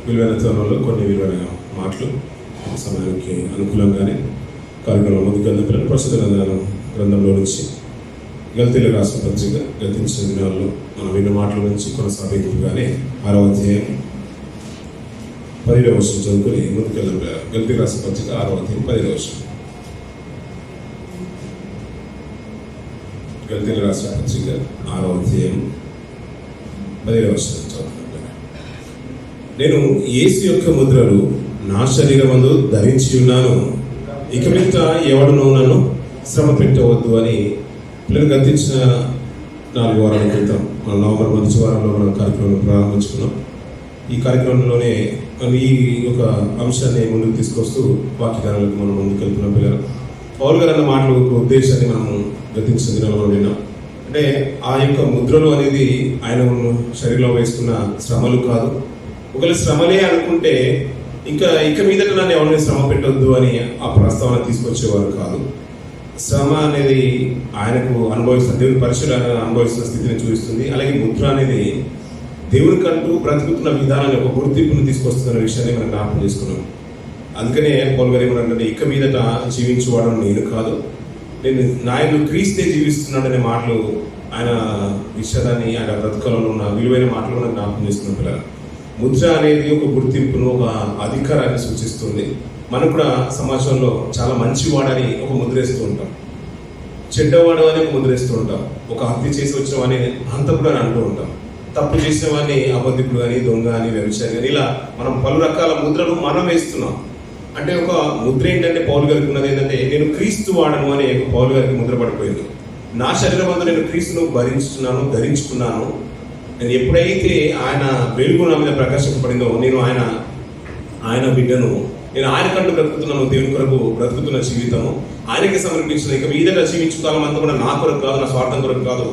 విలువైన తరుణంలో కొన్ని విలువైన మాటలు సమయానికి అనుకూలంగానే కార్యక్రమం ముందుకెళ్ళిన పిల్లలు ప్రస్తుత గ్రంథంలో నుంచి గల్తీలకు రాసిన పత్రిక గతించిన దినాల్లో మనం విన్న మాటల నుంచి కొనసాగింపుగానే 6వ అధ్యాయం 10వ వచనం చదువుకొని ముందుకెళ్ళిన పిల్లలు. గల్తీలకు రాసిన పత్రిక 6వ అధ్యాయం 10వ వచనం. గల్తీలకు రాసిన పత్రిక 6వ అధ్యాయం 10వ వచనం చదువుతున్నాను. నేను యేసు యొక్క ముద్రలు నా శరీరమందు ధరించి ఉన్నాను, ఇక మీద ఎవడునూ నన్ను శ్రమ పెట్టవద్దు అని పిల్లలు గతించిన 4 వారాల క్రితం మన నవంబర్ మొదటి వారంలో మనం కార్యక్రమం ప్రారంభించుకున్నాం. ఈ కార్యక్రమంలోనే ఈ యొక్క అంశాన్ని ముందుకు తీసుకొస్తూ వాక్యకారాలకు మనం ముందుకు వెళ్తున్నాం. పిల్లలు పౌలు గారు అన్న మాటలు ఉద్దేశాన్ని మనం గతించిన దినాల్లో విన్నాం. అంటే ఆ యొక్క ముద్రలు అనేది ఆయన శరీరంలో వేసుకున్న శ్రమలు కాదు. ఒకవేళ శ్రమలే అనుకుంటే ఇక మీదట నన్ను ఎవరిని శ్రమ పెట్టొద్దు అని ఆ ప్రస్తావన తీసుకొచ్చేవారు కాదు. శ్రమ అనేది ఆయనకు అనుభవిస్తున్న దేవుని పరిశుభ్రతను అనుభవిస్తున్న స్థితిని చూపిస్తుంది. అలాగే ముద్ర అనేది దేవునికంటూ బ్రతుకుతున్న విధానాన్ని ఒక గుర్తింపును తీసుకొస్తున్న విషయాన్ని మనం జ్ఞాపకం చేసుకున్నాం. అందుకనే పౌలు గారు ఏమన్నారంటే ఇక మీదట జీవించేవాడు నేను కాదు, నేను నాయకుడు క్రీస్తే జీవిస్తున్నాడనే మాటలు ఆయన విషయాన్ని ఆయన బ్రతుకులలో ఉన్న విలువైన మాటలు మనం జ్ఞాపకం చేసుకున్న పిల్లలు. ముద్ర అనేది ఒక గుర్తింపును, ఒక అధికారాన్ని సూచిస్తుంది. మనం కూడా సమాజంలో చాలా మంచివాడని ఒక ముద్రేస్తూ ఉంటాం, చెడ్డవాడు అని ఒక ముద్రేస్తూ ఉంటాం. ఒక హత్య చేసి వచ్చిన వాడిని హంతకుడు అని అంటూ ఉంటాం, తప్పు చేసిన వాడిని అబద్ధికుడు అని, దొంగ అని, వ్యభిచారి అని, ఇలా మనం పలు రకాల ముద్రలు మనం వేస్తున్నాం. అంటే ఒక ముద్ర ఏంటంటే పౌలు గారికి ఉన్నది ఏంటంటే నేను క్రీస్తు వాడను అని పౌలు గారికి ముద్ర పడిపోయింది. నా శరీరం అంతా నేను క్రీస్తును భరించుతున్నాను, ధరించుకున్నాను. నేను ఎప్పుడైతే ఆయన వెలుగు నా మీద ప్రకాశింపబడిందో నేను ఆయన బిడ్డను, నేను ఆయన కంటూ బ్రతుకుతున్నాను, దేవుని కొరకు బ్రతుకుతున్న జీవితము ఆయనకి సమర్పించిన. ఇక మీదట జీవించుకాలం అంతా కూడా నా కొరకు కాదు, నా స్వార్థం కొరకు కాదు,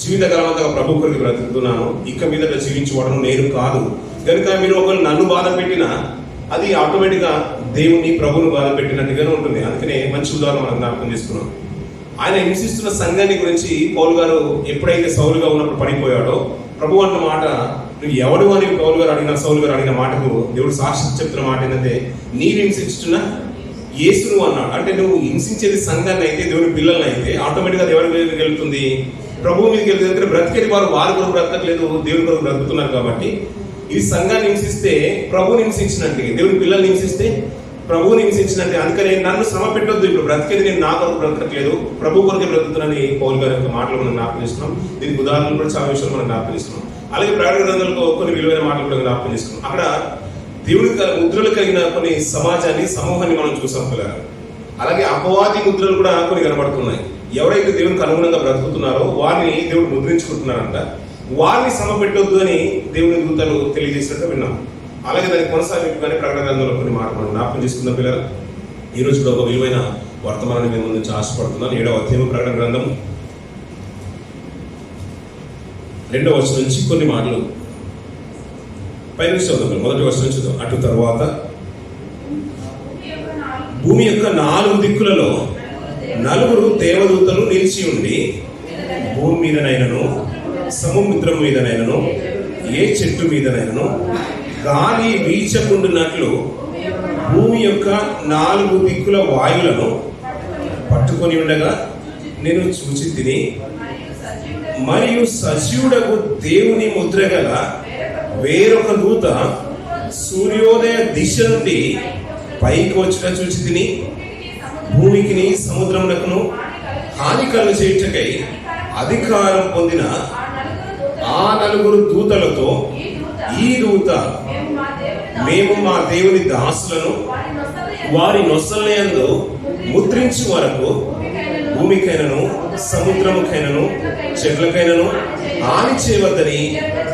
జీవితకాలం అంతా ప్రభు కొరకు బ్రతుకుతున్నాను. ఇక మీదట జీవించుకోవడం నేను కాదు. కనుక మీరు ఒకరు నన్ను బాధ పెట్టినా అది ఆటోమేటిక్గా దేవుని ప్రభువును బాధ పెట్టినట్టుగానే ఉంటుంది. అందుకనే మంచి ఉదాహరణ మనం జ్ఞాపకం చేసుకున్నాం. ఆయన హింసిస్తున్న సంఘాన్ని గురించి పౌలు గారు ఎప్పుడైతే సౌలుగా ఉన్నప్పుడు పడిపోయాడో ప్రభు అన్న మాట, నువ్వు ఎవడు అని పౌలు గారు అడిగిన, సౌలు గారు అడిగిన మాటకు దేవుడు సాక్షి చెప్తున్న మాట ఏంటంటే నీవు హింసించుతున్న యేసును అన్నాడు. అంటే నువ్వు హింసించేది సంఘాన్ని అయితే, దేవుని పిల్లల్ని అయితే ఆటోమేటిక్గా దేవుడి మీదకి వెళ్తుంది, ప్రభువు మీదకి వెళ్తుంది. ఎందుకంటే బ్రతికేది వారి కొరకు బ్రతకట్లేదు, దేవుని కొరకు బ్రతుకుతున్నారు. కాబట్టి ఇది సంఘాన్ని హింసిస్తే ప్రభువుని హింసించినట్టు, దేవుని పిల్లల్ని హింసిస్తే ప్రభువుని హింసించినట్టు. అందుకని నన్ను శ్రమ పెట్టొద్దు, ఇప్పుడు బ్రతికేది నేను నా కొరకు బ్రతకట్లేదు, ప్రభు కొరకే బ్రతుకుతున్నానని పౌలు గారి యొక్క మాటలు మనం జ్ఞాపకం చేస్తున్నాం. దీనికి ఉదాహరణలు కూడా చాలా విషయాలు మనం జ్ఞాపకం చేస్తున్నాం. అలాగే ప్రకటన గ్రంథంలో కొన్ని విలువైన మాటలు కూడా జ్ఞాపకం చేసుకున్నాం. అక్కడ దేవుని ముద్రలు కలిగిన కొన్ని సమూహాన్ని మనం చూసాం కదా. అలాగే అపవాది ముద్రలు కూడా కొన్ని కనబడుతున్నాయి. ఎవరైతే దేవునికి అనుగుణంగా బ్రతుకుతున్నారో వారిని దేవుడు ముద్రించుకుంటున్నారంట. వారిని శ్రమ పెట్టొద్దు అని దేవుని దూతలు తెలియజేసినట్టు విన్నాం. అలాగే దానికి కొనసాగింపుగానే ప్రకటన గ్రంథంలో కొన్ని మాటలు మనం జ్ఞాపకం చేసుకున్న పిల్లలు. ఈ రోజు కూడా ఒక విలువైన వర్తమానాన్ని మేము ముందు ఆశపడుతున్నాను. 7వ అధ్యాయం ప్రకటన గ్రంథం 2వ వచనం నుంచి కొన్ని మాటలు పైన చదువుతాం. మొదటి వచనం చూద్దాం. అటు తర్వాత భూమి యొక్క 4 దిక్కులలో 4 దేవదూతలు నిలిచి ఉండి భూమి మీదనైనను, సముద్రం మీదనైనను, ఏ చెట్టు మీదనైనను గాలి వీచకుండునట్లు భూమి యొక్క 4 దిక్కుల వాయువులను పట్టుకొని ఉండగా నేను చూచి తిని, మరియు సజీవుడకు దేవుని ముద్ర గల వేరొక దూత సూర్యోదయ దిశ నుండి పైకి వచ్చిన చూచి తిని, భూమికిని సముద్రమునకును హాని కలుగ చేయుటకై అధికారం పొందిన ఆ 4 దూతలతో ఈ దూత మేము మా దేవుని దాసులను వారి నొసలయందు ముద్రించు వరకు భూమికైనను, సముద్రముకైనను, చెట్లకైనను హాని చేయవద్దని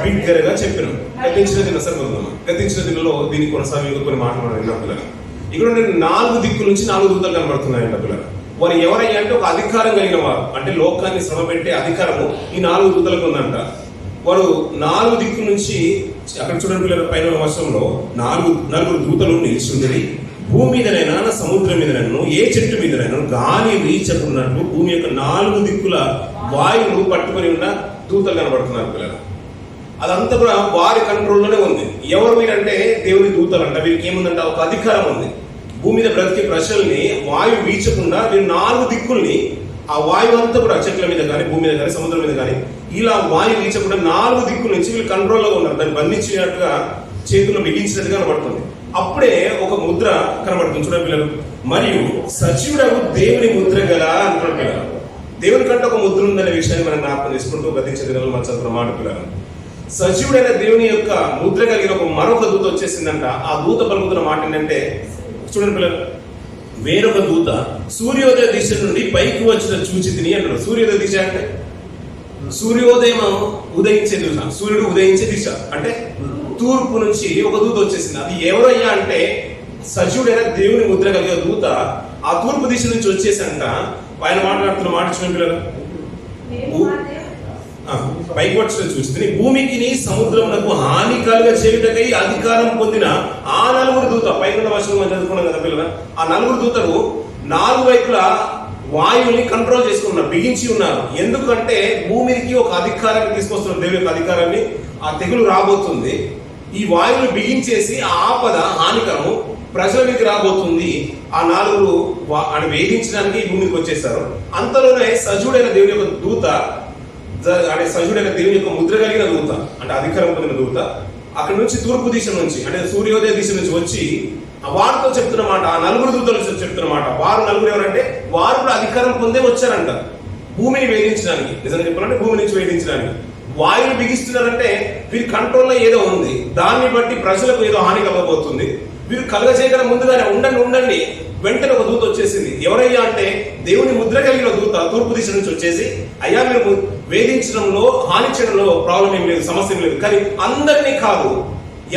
బిగ్గరగా చెప్పినాం. గతించిన దినలో దీనికి కొనసాగి కొన్ని మాటలు మనం విన్నాం పిల్లలు. ఇక్కడ 4 దిక్కుల నుంచి 4 దూతలు కనబడుతున్నాయంట పిల్లలు. వారు ఎవరయ్యా అంటే ఒక అధికారం కలిగిన వారు, అంటే లోకాన్ని శ్రమ పెట్టే అధికారము ఈ 4 దూతలకు ఉందంట. వారు 4 దిక్కుల నుంచి, అక్కడ చూడండి పిల్లల పైన వర్షంలో 4 దూతలు నిలిచి ఉండేది. భూమి మీదనైనా, సముద్రం మీదనైనా, ఏ చెట్టు మీదనైనా గాలి వీచకున్నట్టు భూమి యొక్క 4 దిక్కుల వాయువులు పట్టుకొని ఉన్న దూతలు కనబడుతున్నారు పిల్లలు. అదంతా కూడా వారి కంట్రోల్లోనే ఉంది. ఎవరు వీరంటే దేవుని దూతలు అంట. వీరికి ఏముందంట, ఒక అధికారం ఉంది. భూమి మీద బ్రతికే ప్రజల్ని వాయువు వీచకుండా వీరు 4 దిక్కుల్ని, ఆ వాయువు అంతా కూడా చెట్ల మీద కానీ, భూమి మీద కానీ, సముద్రం మీద కానీ, ఇలా వాయువు వీచకుండా 4 దిక్కుల నుంచి వీళ్ళు కంట్రోల్లో ఉన్నారు. దాన్ని బంధించినట్టుగా చేతుల్లో బిగించినట్టుగా కనబడుతుంది. అప్పుడే ఒక ముద్ర కనబడుతుంది, చూడండి పిల్లలు. మరియు సజీవుడకు దేవుని ముద్ర గల అంటున్నాడు పిల్లలు. దేవుని కంటే ఒక ముద్ర ఉందనే విషయాన్ని మనం జ్ఞాపకం చేసుకుంటూ గతించే దినాలు మన చదువుతున్న మాట పిల్లలు. సజీవుడైన దేవుని యొక్క ముద్ర కలిగిన మరొక దూత వచ్చేసిందంట. ఆ దూత పలుకుతున్న మాట ఏంటంటే, చూడండి పిల్లలు, వేరొక దూత సూర్యోదయ దిశ నుండి పైకి వచ్చిన చూచితిని అంటాడు. సూర్యోదయ దిశ అంటే సూర్యోదయం ఉదయించే దిశ, సూర్యుడు ఉదయించే దిశ అంటే తూర్పు నుంచి ఒక దూత వచ్చేసింది. అది ఎవరయ్యా అంటే సజీవుడైన దేవుని ముద్ర కలిగిన దూత ఆ తూర్పు దిశ నుంచి వచ్చేసంట. ఆయన మాట్లాడుతున్న మాట చూడండి పిల్లలు. పైకి వచ్చిన చూస్తే భూమికి సముద్రమునకు హాని కలుగ చేయుటకై అధికారం పొందిన ఆ 4 దూత, పైన వర్షం మనం చదువుకున్నాం కదా పిల్లలు. ఆ 4 దూతలు 4 వైపులా వాయువుని కంట్రోల్ చేసుకున్నారు, బిగించి ఉన్నారు. ఎందుకంటే భూమికి ఒక అధికారాన్ని తీసుకొస్తున్నారు, దేవుని యొక్క అధికారాన్ని. ఆ తెగులు రాబోతుంది, ఈ వాయువులు బిగించేసి ఆ ఆపద హానికరము ప్రజల మీదకి రాబోతుంది. ఆ 4 వేధించడానికి ఈ భూమికి వచ్చేసారు. అంతలోనే సజీవుడైన దేవుని యొక్క దూత, అంటే సజీవుడైన దేవుని యొక్క ముద్ర కలిగిన దూత, అంటే అధికారం పొందిన దూత, అక్కడి నుంచి తూర్పు దిశ నుంచి, అంటే సూర్యోదయ దిశ నుంచి వచ్చి వారితో చెప్తున్నమాట, ఆ 4 దూతలు చెప్తున్నమాట. వారు 4 ఎవరంటే వారు కూడా అధికారం పొందే వచ్చారంట భూమిని వేధించడానికి. నిజంగా చెప్పాలంటే భూమి నుంచి వేధించడానికి. వాయువులు బిగిస్తున్నారంటే వీరి కంట్రోల్లో ఏదో ఉంది, దాన్ని బట్టి ప్రజలకు ఏదో హాని కలగబోతుంది. వీరు కలగజేయకుండా ముందుగానే ఉండండి వెంటనే ఒక దూత వచ్చేసింది. ఎవరయ్యా అంటే దేవుని ముద్ర కలిగిన దూత తూర్పు దిశ నుంచి వచ్చేసి, అయ్యా మీరు వేధించడంలో, హాని చేయడంలో ప్రాబ్లం ఏం లేదు, సమస్య ఏం లేదు, కానీ అందరినీ కాదు.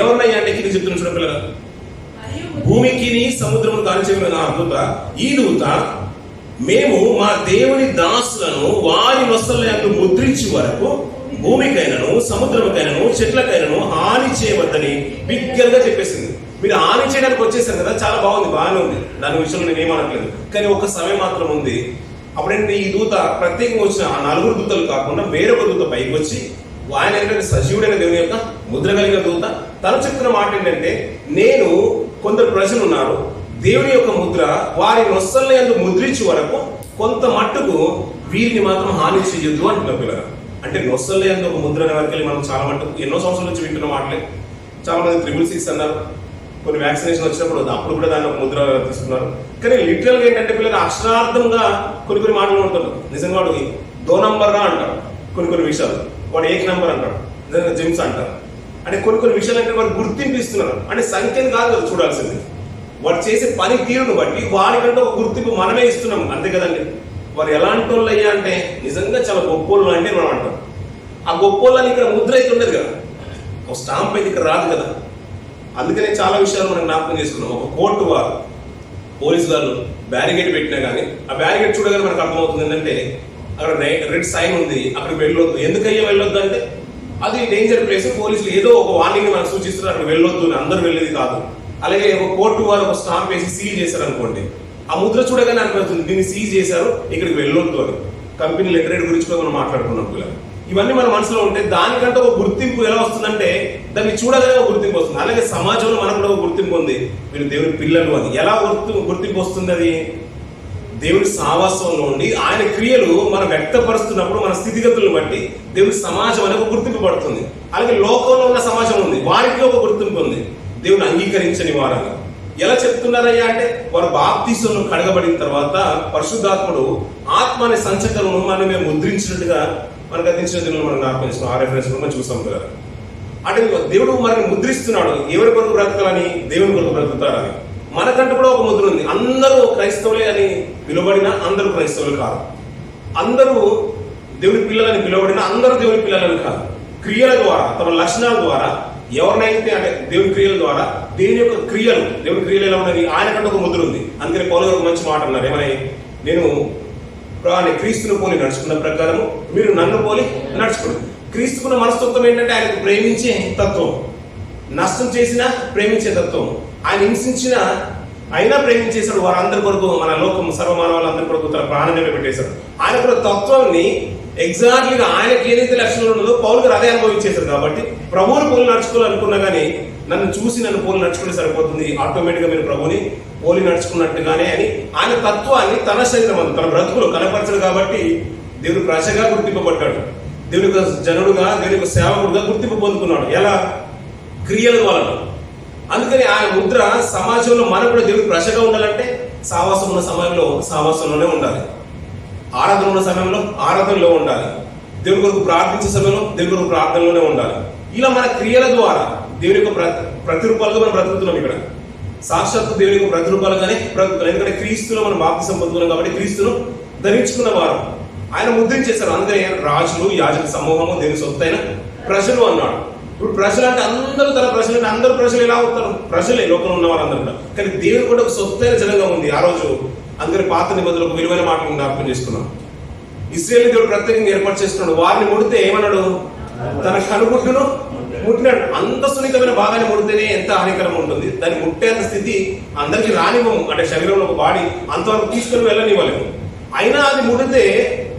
ఎవరినయ్యా అంటే కింద చెప్తున్న చూడ పిల్లలు, భూమికి సముద్రము కాల్చేయగల దూత, ఈ దూత మేము మా దేవుని దాసులను వారి వస్త్రాలను ముద్రించి వరకు భూమికైనను సముద్రముకైనను చెట్లకైనను హాని చేయవద్దని బిగ్గరగా చెప్పేసింది. మీరు హాని చేయడానికి వచ్చేసారు కదా, చాలా బాగుంది, బాగానే ఉంది, దాని విషయంలో నేను ఏమనట్లేదు. కానీ ఒక సమయం మాత్రం ఉంది. అప్పుడంటే ఈ దూత ప్రత్యేకంగా వచ్చిన ఆ 4 దూతలు కాకుండా వేరొక దూత పైకి వచ్చి, ఆయన ఏంటంటే సజీవుడైన దేవుని యొక్క ముద్ర కలిగిన దూత, తను చెప్తున్న మాట ఏంటంటే, నేను కొందరు ప్రజలు ఉన్నారు, దేవుని యొక్క ముద్ర వారి నొస్సల్ని అందుకు ముద్రించి వరకు కొంత మట్టుకు వీరిని మాత్రం హాని చేయొద్దు అంటున్నారు పిల్లలు. అంటే నొస్సల్ని అందుకు ఒక ముద్ర అనే వరకు మనం చాలా మట్టుకు ఎన్నో సంవత్సరాల నుంచి వింటున్న మాటలే. చాలా మంది 666 అన్నారు, కొన్ని వ్యాక్సినేషన్ వచ్చినప్పుడు అప్పుడు కూడా దాన్ని ఒక ముద్ర తీసుకున్నారు. కానీ లిటరల్గా ఏంటంటే పిల్లలు అక్షరార్థంగా కొన్ని మాటలు ఉంటారు. నిజంగా వాడు 2 నంబర్ రా అంటారు, కొన్ని విషయాలు వాడు 1 నంబర్ అంటారు, నిజంగా జిమ్స్ అంటారు. అంటే కొన్ని విషయాలు అంటే వాడు గుర్తింపు ఇస్తున్నారు. అంటే సంఖ్యను కాదు కదా చూడాల్సింది, వాడు చేసే పని తీరును బట్టి వాడికంటే ఒక గుర్తింపు మనమే ఇస్తున్నాం, అంతే కదండి. వారు ఎలాంటి వాళ్ళు అయ్యా అంటే నిజంగా చాలా గొప్పోళ్ళు అంటే మనం అంటాం. ఆ గొప్పోళ్ళని ఇక్కడ ముద్ర అయితే ఉండదు కదా, ఒక స్టాంప్ అయితే ఇక్కడ రాదు కదా. అందుకనే చాలా విషయాలు మనం జ్ఞాపకం చేసుకున్నాం. ఒక కోర్టు వారు, పోలీసు వాళ్ళు బ్యారికేడ్ పెట్టినా కానీ ఆ బ్యారికేడ్ చూడగానే మనకు అర్థమవుతుంది ఏంటంటే అక్కడ రెడ్ సైన్ ఉంది, అక్కడికి వెళ్ళొద్దు. ఎందుకయ్యా వెళ్ళొద్దు అంటే అది డేంజర్ ప్లేస్, పోలీసులు ఏదో ఒక వార్నింగ్ మనకు సూచిస్తున్నారు, అక్కడ వెళ్ళొద్దు, అందరూ వెళ్ళేది కాదు. అలాగే ఒక కోర్టు వారు ఒక స్టాంప్ వేసి సీల్ చేశారు అనుకోండి, ఆ ముద్ర చూడగానే అనిపిస్తుంది దీన్ని సీజ్ చేశారు, ఇక్కడికి వెళ్ళొద్దు అని. కంపెనీ లెటర్ గురించి కూడా మనం మాట్లాడుకున్నాం పిల్లలు. ఇవన్నీ మన మనసులో ఉంటే దానికంటే ఒక గుర్తింపు ఎలా వస్తుందంటే దాన్ని చూడగానే ఒక గుర్తింపు వస్తుంది. అలాగే సమాజంలో మనకు కూడా ఒక గుర్తింపు ఉంది, వీళ్ళు దేవుని పిల్లలు అని. ఎలా గుర్తింపు వస్తుంది? అది దేవుడి సావాసంలో ఉండి ఆయన క్రియలు మనం వ్యక్తపరుస్తున్నప్పుడు మన స్థితిగతులను బట్టి దేవుడి సమాజం అనేది ఒక గుర్తింపు పడుతుంది. అలాగే లోకంలో ఉన్న సమాజం ఉంది, వారికి ఒక గుర్తింపు ఉంది, దేవుని అంగీకరించని వారని. ఎలా చెప్తున్నారయ్యా అంటే వారు బాప్తిసంలో కడగబడిన తర్వాత పరిశుద్ధాత్ముడు ఆత్మ అనే సంచకలను మనం మేము ముద్రించినట్టుగా మనకు అందించిన దినంలో మనం జ్ఞాపకం చేసుకున్నాం. ఆ రెఫరెన్స్ మనం చూస్తాం కదా. అంటే దేవుడు మనల్ని ముద్రిస్తున్నాడు, ఎవరి కొరకు బ్రతకాలని, దేవుని కొరకు బ్రతుకుతారని. మనకంటూ కూడా ఒక ముద్ర ఉంది. అందరూ క్రైస్తవులే అని పిలువబడినా అందరూ క్రైస్తవులు కాదు, అందరూ దేవుని పిల్లలని పిలువబడినా అందరూ దేవుని పిల్లలని కాదు. క్రియల ద్వారా, తమ లక్షణాల ద్వారా ఎవరినైతే అంటే దేవుని క్రియల ద్వారా దేవుని యొక్క క్రియలు, దేవుని క్రియలు ఎలా ఉన్నది, ఆయనకంటే ఒక ముద్ర ఉంది. అందుకని పౌలు గారు మంచి మాట అన్నారు, ఏమని, నేను క్రీస్తును పోలి నడుచుకున్న ప్రకారము మీరు నన్ను పోలి నడుచుకోండి. క్రీస్తుకున్న మనస్తత్వం ఏంటంటే ఆయనకు ప్రేమించే తత్వం, నష్టం చేసినా ప్రేమించే తత్వం, ఆయన హింసించిన అయినా ప్రేమించేశాడు. వారందరి కొరకు, మన లోకం సర్వమానవాళ్ళందరి కొరకు తన ప్రాణాన్ని పెట్టేశాడు. ఆయన కూడా తత్వాన్ని ఎగ్జాక్ట్లీగా ఆయనకి ఏదైతే లక్షణాలు ఉన్నదో పౌలు గారు అదే అనుభవించేశారు. కాబట్టి ప్రభువుని పోలి నడుచుకోవాలనుకున్నా కానీ నన్ను చూసి నన్ను పోలి నడుచుకుంటే సరిపోతుంది, ఆటోమేటిక్ గా మీరు ప్రభుని పోలి నడుచుకున్నట్టుగానే అని ఆయన తత్వాన్ని తన శరీరం అందు తన బ్రతుకులు కనపరచడు. కాబట్టి దేవుడు ప్రజగా గుర్తింపబడ్డాడు, దేవుని యొక్క జనుడుగా, దేవుని యొక్క సేవకుడుగా గుర్తింపు పొందుకున్నాడు. ఎలా? క్రియల వలన. అందుకని ఆయన ముద్ర సమాజంలో మనకు కూడా దేవుడు ప్రజగా ఉండాలంటే సావాసం ఉన్న సమయంలో సావాసంలోనే ఉండాలి, ఆరాధన ఉన్న సమయంలో ఆరాధనలో ఉండాలి, దేవుని కొరకు ప్రార్థించే సమయంలో దేవుని కొరకు ప్రార్థనలోనే ఉండాలి. ఇలా మన క్రియల ద్వారా దేవుని యొక్క ప్రతిరూపాలుగా మనం బ్రతుకుతున్నాం. ఇక్కడ సాక్షాత్తు దేవుని యొక్క ప్రతిరూపాలుగానే బ్రతుకుతున్నాం. ఎందుకంటే క్రీస్తులో మనం బాప్తిసం పొందుతున్నాం కాబట్టి క్రీస్తును ధరించుకున్న వారు ఆయన ముద్రించేశారు. అందుకని రాజులు, యాజక సమూహము, దేవుని సొత్తైన ప్రజలు అన్నాడు. ఇప్పుడు ప్రజలు అంటే అందరూ తన ప్రజలు అంటే అందరూ ప్రజలు ఎలా అవుతారు? ప్రజలే లోకంలో ఉన్న వారందరూ కూడా. కానీ దేవుడు కూడా ఒక సొత్తైన జనంగా ఉంది ఆ రోజు. అందుకని పాత నిబంధనలకు విలువైన మాటలు జ్ఞాపకం చేసుకున్నాం. ఇశ్రాయేలు దేవుడు ప్రత్యేకంగా ఏర్పాటు చేసుకున్నాడు. వారిని ముడితే ఏమన్నాడు? తన కనుగుడ్డును ముట్టినాడు. అంత సున్నితమైన భాగాన్ని ముడితేనే ఎంత హానికరం ఉంటుంది. దాన్ని ముట్టేంత స్థితి అందరికీ రానివ్వము. అంటే శరీరంలో ఒక బాడీ అంతవరకు తీసుకుని వెళ్ళనివ్వలేము. అయినా అది ముడితే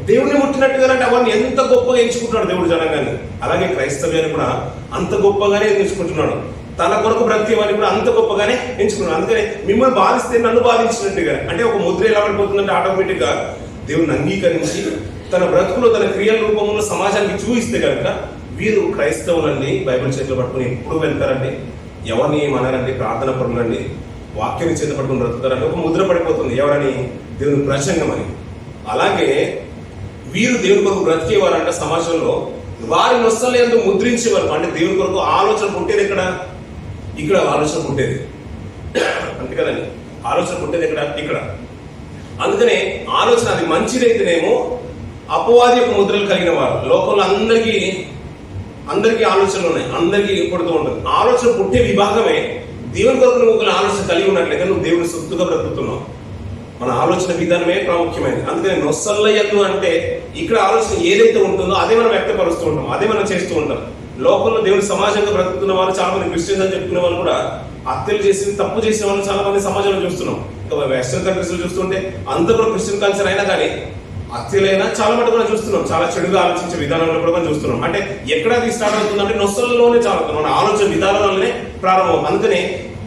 దేవుడిని ముట్టినట్టుగా అంటే అవన్నీ ఎంత గొప్పగా ఎంచుకుంటున్నాడు దేవుడు జనంగాన్ని. అలాగే క్రైస్తవ్యాన్ని కూడా అంత గొప్పగానే ఎంచుకుంటున్నాడు. తన కొరకు బ్రతికేవాన్ని కూడా అంత గొప్పగానే ఎంచుకున్నాడు. అందుకని మిమ్మల్ని బాధిస్తే నన్ను బాధించినట్టుగా, అంటే ఒక ముద్ర ఎలా పడిపోతుందంటే ఆటోమేటిక్ గా దేవుడిని అంగీకరించి తన బ్రతుకులో తన క్రియల రూపంలో సమాజానికి చూపిస్తే కనుక వీరు క్రైస్తవులండి, బైబిల్ చేతిలో పట్టుకుని ఎప్పుడు వెళ్తారండి, ఎవరిని ఏమన్నారండి, ప్రార్థన పరులండి, వాక్యం చేత పట్టుకుని బ్రతుకుతారండి, ఒక ముద్ర పడిపోతుంది. ఎవరని? దేవుని ప్రసంగం అని. అలాగే వీరు దేవుని కొరకు బ్రతికేవారంట సమాజంలో. వారి నొస్తలేందు ముద్రించేవారు. అంటే దేవుని కొరకు ఆలోచన పుట్టేది ఎక్కడ? ఇక్కడ ఆలోచన పుట్టేది, అంతే కదండి. ఆలోచన పుట్టేది ఎక్కడ? ఇక్కడ. అందుకనే ఆలోచన అది మంచిదైతేనేమో అపవాది యొక్క ముద్రలు కలిగిన వారు. లోకంలో అందరికీ ఆలోచనలు ఉన్నాయి, అందరికీ పుడుతూ ఉంటుంది. ఆలోచన పుట్టే విభాగమే. దేవుని కొరకు నువ్వు ఒక ఆలోచన కలిగి ఉన్నట్లయితే నువ్వు దేవుని సొత్తుగా బ్రతుకుతున్నావు. మన ఆలోచన విధానమే ప్రాముఖ్యమైనది. అందుకని నొసల్లయ్యద్దు అంటే ఇక్కడ ఆలోచన ఏదైతే ఉంటుందో అదే మనం వ్యక్తపరుస్తూ ఉంటాం, అదే మనం చేస్తూ ఉంటాం. లోకంలో దేవుని సమాజంగా బ్రతుకుతున్న వాళ్ళు చాలా మంది క్రిస్టియన్స్ అని చెప్పుకునే వాళ్ళు కూడా హత్యలు చేసి తప్పు చేసిన వాళ్ళు చాలా మంది సమాజంలో చూస్తున్నాం. ఇంకా వెస్టర్న్ కంట్రీస్ లో చూస్తుంటే అంత కూడా క్రిస్టియన్ కల్చర్ అయినా కానీ హత్యలైనా చాలా మటుకు కూడా చూస్తున్నాం. చాలా చెడుగా ఆలోచించే విధానంలో కూడా మనం చూస్తున్నాం. అంటే ఎక్కడ అది స్టార్ట్ అవుతుందంటే నొసల్లోనే చాలా మన ఆలోచన విధానంలోనే ప్రారంభం. అందుకనే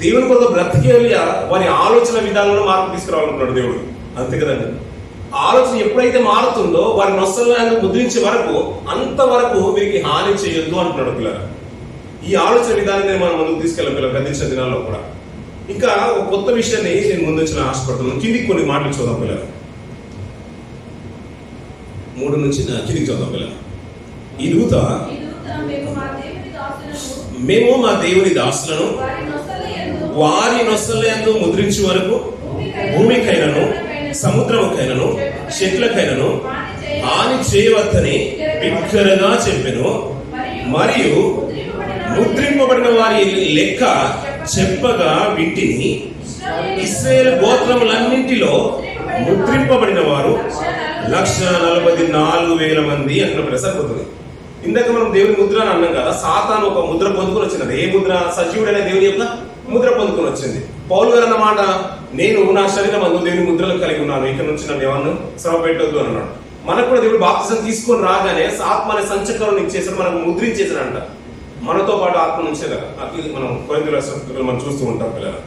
దేవుని కొరకు బ్రతికేలియా వారి ఆలోచన విధానంలో మార్పు తీసుకురావాలనుకున్నాడు దేవుడు, అంతే కదండి. ఆలోచన ఎప్పుడైతే మారుతుందో వారి నొసలను ముద్రించే వరకు అంతవరకు వీరికి హాని చేయొద్దు అంటున్నాడు పిల్లలు. ఈ ఆలోచన విధానాన్ని మనం ముందుకు తీసుకెళ్ళాం పిల్లలు గతించిన దినాల్లో కూడా. ఇంకా ఒక కొత్త విషయాన్ని నేను ముందు వచ్చిన ఆశపడుతున్నాను. కిందికి కొన్ని మాటలు చూద్దాం పిల్లలు. 3 నుంచి కిందికి చూద్దాం పిల్లలు. ఈ దూత మేము మా దేవుని దాసులను వారి నొసలందు ముద్రించే వరకు భూమికైనను సముద్రముకైనను చెట్లకైనను హాని చేయవద్దని బిగ్గరగా చెప్పెను. మరియు ముద్రింపబడిన వారి లెక్క చెప్పగా వింటిని. ఇశ్రాయేలు గోత్రములన్నింటిలో ముద్రింపబడిన వారు 144,000 మంది అంటున్న సరిపోతుంది. ఇందాక మనం దేవుని ముద్ర అని అన్నాం కదా. సాతాను ఒక ముద్ర పొందుకొని వచ్చినది. ఏ ముద్ర? సజీవుడైన దేవుని యొక్క ముద్ర పొందుకొని వచ్చింది. పౌలు గారు అన్నమాట, నేను నా శరీరం అందు దేవుని ముద్రలు కలిగి ఉన్నాను, ఇక్కడ నుంచి నన్ను ఎవరిని శ్రమ పెట్టొద్దు అని అన్నాడు. మనకు కూడా దేవుడు బాప్తిసం తీసుకొని రాగానే ఆత్మ అనే సంచకరం ఇచ్చేసారు, మనకు ముద్రించేసారంట. మనతో పాటు ఆత్మ నుంచే కదా మనం కొరింథీయుల మనం చూస్తూ ఉంటాం పిల్లలు.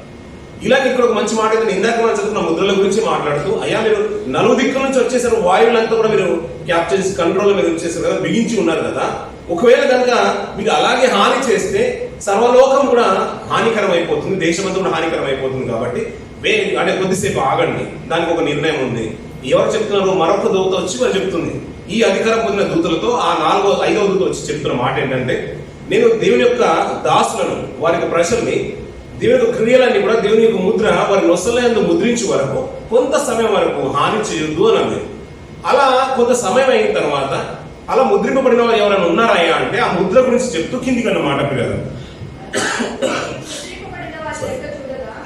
ఇలాగే ఇక్కడ ఒక మంచి మాట ఏంటంటే, ఇందాక మనం చదువుకున్న ముద్రల గురించి మాట్లాడుతూ, అయ్యా మీరు 4 దిక్కుల నుంచి వచ్చేసారు, వాయువులంతా కూడా మీరు క్యాప్చర్ చేసి కంట్రోల్ మీరు ఉంచేసారు కదా, బిగించి ఉన్నారు కదా. ఒకవేళ కనుక మీకు అలాగే హాని చేస్తే సర్వలోకం కూడా హానికరం అయిపోతుంది, దేశమంతా కూడా హానికరం అయిపోతుంది. కాబట్టి అంటే కొద్దిసేపు ఆగండి, దానికి ఒక నిర్ణయం ఉంది. ఎవరు చెప్తున్నారు? మరొక దూత వచ్చి వారు చెప్తుంది. ఈ అధికారం పొందిన దూతలతో ఆ 5వ దూత వచ్చి చెప్తున్న మాట ఏంటంటే, నేను దేవుని యొక్క దాసులను, వారి యొక్క ప్రజల్ని, దేవుని యొక్క క్రియలన్నీ కూడా దేవుని యొక్క ముద్ర వారి నొసలందు ముద్రించే వరకు కొంత సమయం వరకు హాని చేయొద్దు అని అంది. అలా కొంత సమయం అయిన తర్వాత అలా ముద్రింపబడిన వారు ఎవరైనా ఉన్నారయ్యా అంటే ఆ ముద్ర గురించి చెప్తూ కిందికి అన్నమాట పిల్లలు.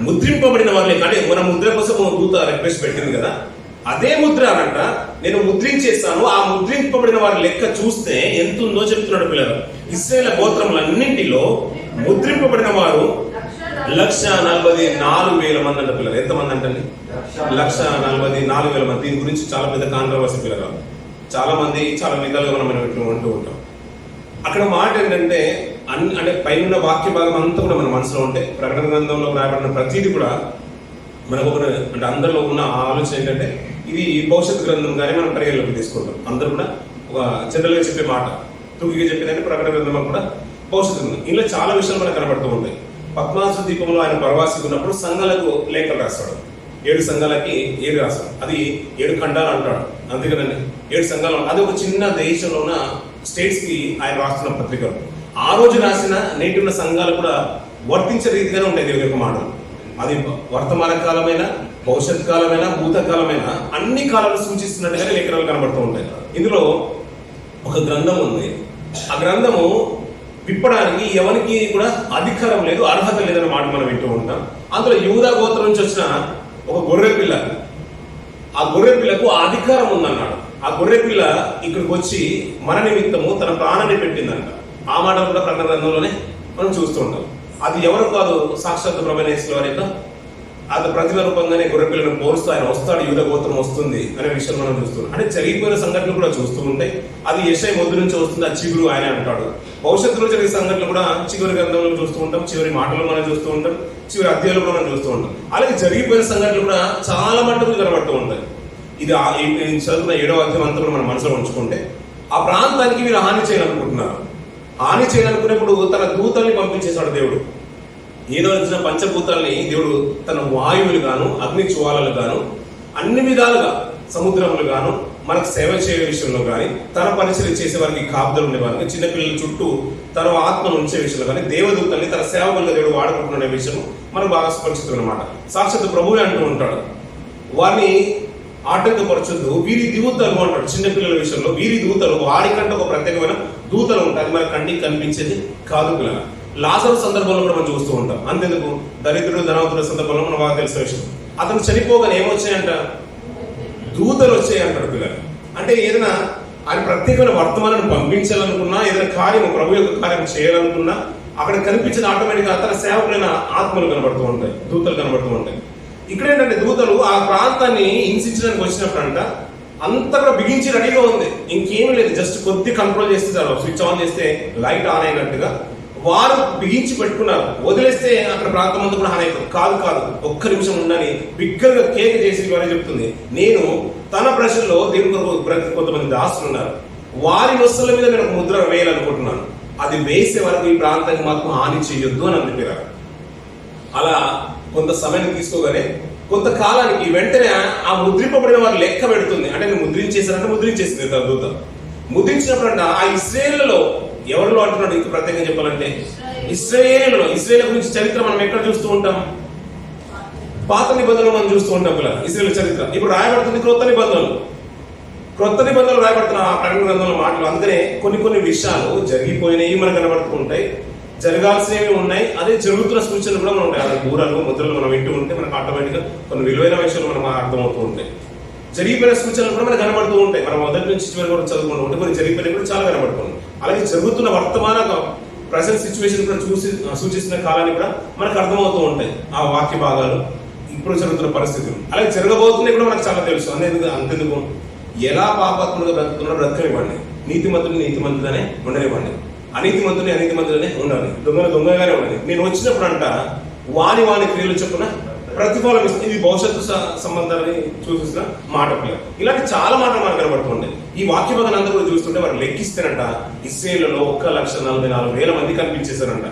ముద్రింపబడిన వాళ్ళే కానీ మన ముద్ర కోసం దూత రిక్వెస్ట్ పెట్టింది కదా, అదే ముద్ర అనంట నేను ముద్రించేస్తాను. ఆ ముద్రింపబడిన వారి లెక్క చూస్తే ఎంత ఉందో చెప్తున్నాడు పిల్లలు. ఇశ్రాయేలు గోత్రములన్నింటిలో ముద్రింపబడిన వారు 144,000 మంది అంట పిల్లలు. ఎంతమంది అంటండి? 144,000 మంది. దీని గురించి చాలా పెద్ద కాంట్రవర్సీ పిల్లలు. చాలా మంది చాలా విధాలుగా మనం ఇట్లా ఉంటూ ఉంటాం. అక్కడ మాట ఏంటంటే అంటే పైన వాక్య భాగం అంతా కూడా మన మనసులో ఉంటే ప్రకటన గ్రంథంలో రాయబడిన ప్రతిదీ కూడా మనకు ఒక అంటే అందరిలో ఉన్న ఆలోచన ఏంటంటే ఇది భవిష్యత్ గ్రంథం కానీ మనం పరిగణలోకి తీసుకుంటాం. అందరూ కూడా ఒక జనరల్గా చెప్పే మాట తూకిగా చెప్పేదంటే ప్రకటన గ్రంథం కూడా భవిష్యత్ గ్రంథం. ఇందులో చాలా విషయాలు మనకు కనబడుతూ ఉంటాయి. పద్మాసు దీపంలో ఆయన ప్రవాసికి ఉన్నప్పుడు సంఘాలకు లేఖలు రాస్తాడు. 7 సంఘాలకి 7 రాస్తాడు. అది 7 ఖండాలు అంటాడు. అందుకనండి 7 సంఘాలు. అది ఒక చిన్న దేశంలో ఉన్న స్టేట్స్ కి ఆయన రాస్తున్న పత్రికలు. ఆ రోజు రాసిన నేటి ఉన్న సంఘాలు కూడా వర్తించే రీతిగానే ఉంటాయి దేవుని యొక్క మాటలు. అది వర్తమాన కాలమైన, భవిష్యత్ కాలమైన, భూతకాలమైన అన్ని కాలాలు సూచిస్తున్నట్టుగానే లేఖనాలు కనబడుతూ ఉంటాయి. ఇందులో ఒక గ్రంథం ఉంది. ఆ గ్రంథము విప్పడానికి ఎవరికి కూడా అధికారం లేదు, అర్హత లేదన్న మాట మనం వింటూ ఉంటాం. అందులో యూదా గోత్రం నుంచి వచ్చిన ఒక గొర్రె పిల్ల, ఆ గొర్రె పిల్లకు అధికారం ఉందన్నాడు. ఆ గొర్రె పిల్ల ఇక్కడికి వచ్చి మన నిమిత్తము తన ప్రాణాన్ని పెట్టిందంట. ఆ మాట కూడా ప్రకటన గ్రంథంలోనే మనం చూస్తూ ఉంటాం. అది ఎవరు కాదు, సాక్షాత్ ప్రభువైన యేసు వారి యొక్క అది ప్రతిభ రూపంగానే గొర్రె పిల్లను పోలుస్తూ ఆయన వస్తాడు, యూదా గోత్రం వస్తుంది అనే విషయం మనం చూస్తున్నాం. అంటే జరిగిపోయిన సంఘటనలు కూడా చూస్తూ ఉంటాయి. అది యెషయా మొద్దు నుంచి వస్తుంది, ఆ చిగురు ఆయన అంటాడు. భవిష్యత్తులో జరిగే సంఘటనలు కూడా చివరి గ్రంథంలో చూస్తూ ఉంటాం, చివరి మాటలు మనం చూస్తూ ఉంటాం, చివరి అధ్యాయులు కూడా మనం చూస్తూ ఉంటాం. అలాగే జరిగిపోయిన సంఘటనలు కూడా చాలా మట్టుకు కనబడుతూ ఉంటాయి. ఇది చదువుతున్న 7వ అధ్యాయం అంతా కూడా మనం మనసులో ఉంచుకుంటే ఆ ప్రాంతానికి వీరు హాని చేయాలనుకుంటున్నారు. హాని చేయాలనుకునేప్పుడు తన దూతల్ని పంపించేశాడు దేవుడు. ఏదో వచ్చిన పంచభూతాల్ని దేవుడు తన వాయువులు గాను, అగ్ని జ్వాలలు గాను, అన్ని విధాలుగా సముద్రములు గాను, మనకు సేవ చేయ విషయంలో కానీ, తన పరిచయం చేసే వారికి కాపుదలు ఉండే వారికి, చిన్నపిల్లల చుట్టూ తన ఆత్మను ఉంచే విషయంలో కానీ దేవదూతల్ని తన సేవకులుగా దేవుడు వాడుకుంటున్న విషయం మనకు బాగా స్పష్టం అనమాట. సాక్షాత్ ప్రభువే అంటూ ఉంటాడు, వారిని ఆటంకపరచొద్దు, వీరి దూతలు అంటాడు. చిన్నపిల్లల విషయంలో వీరి దూతలు, వాడికంటే ఒక ప్రత్యేకమైన దూతలు ఉంటాయి. అది మన కంటికి కనిపించేది కాదు. పిల్లల లాజరు సందర్భంలో కూడా మనం చూస్తూ ఉంటాం. అంతెందుకు దరిద్రుడు ధనవంతుల సందర్భంలో మనం బాగా తెలిసిన విషయం. అతను చనిపోగానే ఏమొచ్చాయంట, దూతలు వచ్చాయి అంటాడు పిల్లలు. అంటే ఏదైనా ఆయన ప్రత్యేకమైన వర్తమానాన్ని పంపించాలనుకున్నా, ఏదైనా కార్యము ప్రభు యొక్క కార్యం చేయాలనుకున్నా అక్కడ కనిపించిన ఆటోమేటిక్గా తన సేవకులైన ఆత్మలు కనబడుతూ ఉంటాయి, దూతలు కనబడుతూ ఉంటాయి. ఇక్కడ ఏంటంటే దూతలు ఆ ప్రాంతాన్ని హింసించడానికి వచ్చినప్పుడంట అంతా కూడా బిగించి రెడీగా ఉంది, ఇంకేమీ లేదు, జస్ట్ కొద్ది కంట్రోల్ చేస్తే చాలు, స్విచ్ ఆన్ చేస్తే లైట్ ఆన్ అయినట్టుగా వారు బిగించి పెట్టుకున్నారు. వదిలేస్తే అక్కడ ప్రాంతం అంతా కూడా హాని అవుతుంది. కాదు, ఒక్క నిమిషం ఉండని బిగ్గరగా కేక్ చేసి వారే చెప్తుంది, నేను తన ప్రజల్లో దేవుని కొరకు కొంతమంది దాసులు ఉన్నారు, వారి వస్తువుల మీద నేను ఒక ముద్ర వేయాలనుకుంటున్నాను, అది వేసే వరకు ఈ ప్రాంతానికి మాత్రం హాని చేయొద్దు అని అందిపోయారు. అలా కొంత సమయం తీసుకోగానే కొంతకాలానికి వెంటనే ఆ ముద్రింపబడిన వారు లెక్క పెడుతుంది. అంటే నేను ముద్రించేసానంటే ముద్రించేసింది తన దూత. ముద్రించినప్పుడంట ఆ ఇశ్రాయేలులో ఎవరిలో అంటున్నాడు ఇంకా ప్రత్యేకంగా చెప్పాలంటే ఇశ్రాయేలు గురించి చరిత్ర మనం ఎక్కడ చూస్తూ ఉంటాం, పాత నిబంధనలు మనం చూస్తూ ఉంటాం పిల్లలు. ఇశ్రాయేలు చరిత్ర ఇప్పుడు రాయబడుతుంది క్రొత్త నిబంధనలు రాయబడుతున్న ఆ ప్రకటన గ్రంథంలో మాటలు. అందుకనే కొన్ని విషయాలు జరిగిపోయినాయి మనకు కనబడుతూ ఉంటాయి, జరగాల్సినవి ఉన్నాయి, అదే జరుగుతున్న సూచనలు కూడా మనం ఉంటాయి. అది బూరలు ముద్రలు మనం వింటూ ఉంటే మనకు ఆటోమేటిక్గా కొన్ని విలువైన విషయాలు మనకు అర్థమవుతూ ఉంటాయి. జరిగిపోయిన సూచనలు కూడా మనకు కనబడుతూ ఉంటాయి. మనం మొదటి నుంచి చివరి కూడా చదువుకుంటూ ఉంటే కొన్ని జరిగిపోయినవి కూడా చాలా కనబడుతుంది. అలాగే జరుగుతున్న వర్తమాన ప్రజెంట్ సిచ్యువేషన్ కూడా సూచిస్తున్న కాలాన్ని కూడా మనకు అర్థమవుతూ ఉంటాయి ఆ వాక్య భాగాలు, ఇప్పుడు జరుగుతున్న పరిస్థితులు. అలాగే జరగబోతున్నాయి కూడా మనకు చాలా తెలుసు. అంతెందుకు ఎలా పాపాత్మలుగా బ్రతుకుతున్నారో బ్రతకనివ్వండి, నీతిమంతుగానే ఉండనివ్వండి, అనీతిమంతులనే ఉండాలి, దొంగగానే ఉండాలి. నేను వచ్చినప్పుడు అంట వాని క్రియలు చెప్పున ప్రతిఫలం ఇస్తుంది. ఇది భవిష్యత్తు సంబంధాన్ని చూసిన మాట పిల్లలు. ఇలాంటి చాలా మాటలు మనకు కనబడుతుంటాయి. ఈ వాక్య భాగాన్ని అందరూ కూడా చూస్తుంటే వారు లెక్కిస్తారంట ఇశ్రాయేలులో 1,44,000 మంది కనిపించేశారంట.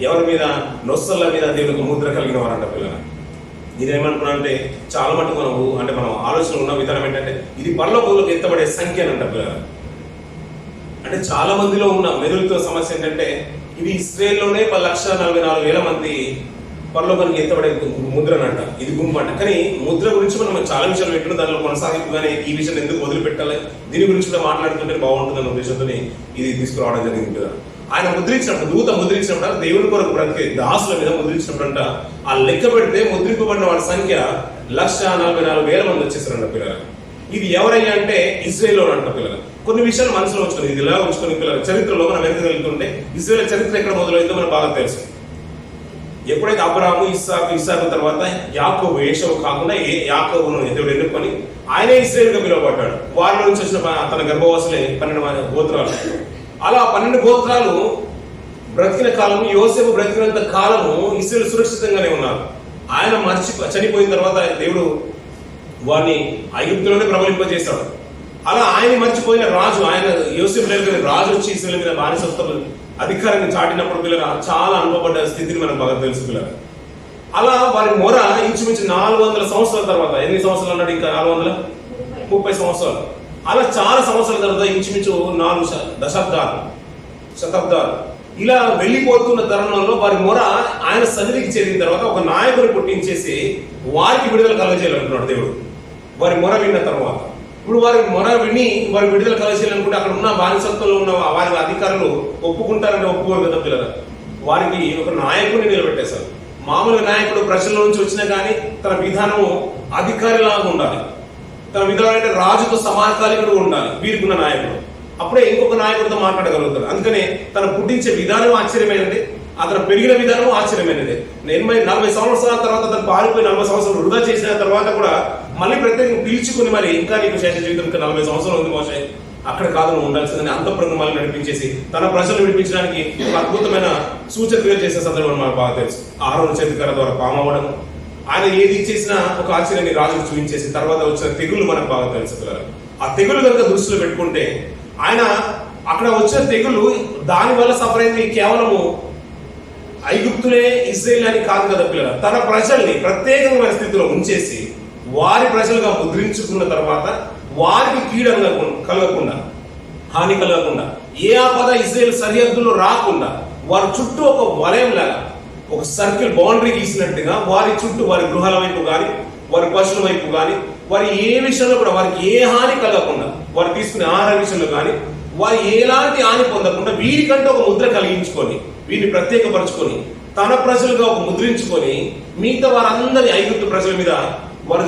ఎవరి మీద? నొస్సల మీద దేవునికి ముద్ర కలిగిన వారంట పిల్లలు. ఇదేమనుకున్నా అంటే చాలా మటుకు మనం ఆలోచన ఉన్న విధానం ఏంటంటే ఇది పరలోకంలోకి ఎత్తబడే సంఖ్య అంట పిల్లలు. అంటే చాలా మందిలో ఉన్న మెదులుతో సమస్య ఏంటంటే ఇది ఇశ్రాయేల్లోనే 1,44,000 మంది పరలోకానికి ఎత్తబడే ముద్రనంట. ఇది గుంపు అంట. కానీ ముద్ర గురించి మనం చాలా విషయాలు పెట్టిన దానిలో కొనసాగిపోగానే ఈ విషయం ఎందుకు వదిలిపెట్టాలి, దీని గురించి కూడా మాట్లాడుతుంటే బాగుంటుందన్న ఉద్దేశంతో ఇది తీసుకురావడం జరిగింది కదా. ఆయన ముద్రించినప్పుడు, దూత ముద్రించినప్పుడు దేవుని కొరకు బ్రతికే దాసుల మీద ముద్రించినప్పుడంట ఆ లెక్క పెడితే ముద్రింపబడిన వారి సంఖ్య 1,44,000 మంది వచ్చేసారంట పిల్లలు. ఇది ఎవరయ్యా అంటే ఇశ్రాయేలు అంట పిల్లలు. కొన్ని విషయాలు మనసులో ఉంచుకొని ఇది ఇలా ఉంచుకొని పిల్లలు చరిత్రలో మనం వెనకగలుగుతుంటే ఇశ్రాయేల్ చరిత్ర ఎక్కడ మొదలైందో మనకు బాగా తెలుసు. ఎప్పుడైతే అబ్రాహాము ఇస్సాకు తర్వాత యాకోబు, ఏషవు కాకుండా యాకోబును దేవుడు ఎన్నుకొని ఆయనే ఇశ్రాయేలుగా పిలువబడ్డాడు. వారి నుంచి వచ్చిన తన గర్భవాసులే 12 గోత్రాలు. అలా 12 గోత్రాలు బ్రతికిన కాలం, యోసేపు బ్రతికినంత కాలము ఇశ్రాయేలు సురక్షితంగానే ఉన్నారు. ఆయన చనిపోయిన తర్వాత దేవుడు వారిని ఐగుప్తులోనే ప్రబలింపజేశాడు. అలా ఆయన మర్చిపోయిన రాజు, ఆయన యోసేపు లేరు కానీ రాజు వచ్చి ఇశ్రాయేలు మీద బానిసత్వం అధికారాన్ని చాటినప్పుడు పిల్లలు చాలా అనుభవపడ్డ స్థితిని మనకు బాగా తెలుసు పిల్లలు. అలా వారి మొర ఇంచుమించు 400 సంవత్సరాల తర్వాత, ఎన్ని సంవత్సరాలు అన్నాడు? ఇంకా 430 సంవత్సరాలు. అలా చాలా సంవత్సరాల తర్వాత ఇంచుమించు 4 శతాబ్దాలు ఇలా వెళ్ళిపోతున్న తరుణంలో వారి మొర ఆయన సన్నిధికి చేరిన తర్వాత ఒక నాయకుని పుట్టించేసి వారికి విడుదల కలగజేయాలనుకున్నాడు దేవుడు. వారి మొర విన్న తర్వాత ఇప్పుడు వారి మొర విని వారి విడుదల కలగజేయాలనుకుంటే అక్కడ ఉన్న బానిసత్వంలో ఉన్న వారి అధికారులు ఒప్పుకుంటారంటే ఒప్పుకోరు కదా పిల్లలు. వారికి ఒక నాయకుడిని నిలబెట్టేశారు. మామూలుగా నాయకుడు ప్రజల నుంచి వచ్చినా కానీ తన విధానము అధికారిలాగా ఉండాలి. తన విధానం అంటే రాజుతో సమాకాలికుడు ఉండాలి వీరికి ఉన్న నాయకుడు. అప్పుడే ఇంకొక నాయకుడితో మాట్లాడగలుగుతారు. అందుకనే తను పుట్టించే విధానం ఆశ్చర్యమైనది, అతను పెరిగిన విధానం ఆశ్చర్యమైనది. 40 సంవత్సరాల తర్వాత అతను పారిపోయి 40 సంవత్సరాలు వృధా చేసిన తర్వాత కూడా మళ్ళీ ప్రత్యేకంగా పిలుచుకుని మరి ఇంకా నీకు శేష జీవితం 40 సంవత్సరాలు ఉంది మోసే, అక్కడ కాదు నువ్వు ఉండాల్సిందని అంతఃపురంగా మళ్ళీ నడిపించేసి తన ప్రజలు విడిపించడానికి ఒక అద్భుతమైన సూచక్రియలు చేసే సందర్భం మనకు బాగా తెలుసు. ఆరోను చేతికర ద్వారా పామవడం, ఆయన ఏది చేసినా ఒక ఆశ్చర్యాన్ని రాజుకు చూపించేసి తర్వాత వచ్చిన తెగుళ్ళు మనకు బాగా తెలుసు పిల్లలు. ఆ తెగులు కనుక దృష్టిలో పెట్టుకుంటే ఆయన అక్కడ వచ్చిన తెగులు దాని వల్ల సఫర్ అయింది కేవలము ఐగుప్తులే, ఇశ్రాయేల్ అని కాదు కదా పిల్లలు. తన ప్రజల్ని ప్రత్యేకమైన స్థితిలో ఉంచేసి వారి ప్రజలుగా ముద్రించుకున్న తర్వాత వారికి కీడు కలగకుండా, హాని కలగకుండా, ఏ ఆపద ఇశ్రాయేల్ సరిహద్దులో రాకుండా వారి చుట్టూ ఒక వలయం లాగా ఒక సర్కిల్ బౌండరీ గీసినట్టుగా వారి చుట్టూ వారి గృహాల వైపు కానీ వారి పశువుల వైపు కానీ వారి ఏ విషయంలో కూడా వారికి ఏ హాని కలగకుండా, వారు తీసుకునే ఆహార విషయంలో కానీ వారు ఎలాంటి హాని పొందకుండా వీరికంటే ఒక ముద్ర కలిగించుకొని వీరిని ప్రత్యేకపరచుకొని తన ప్రజలుగా ఒక ముద్రించుకొని మిగతా వారందరి ఐగుప్తు ప్రజల మీద వారు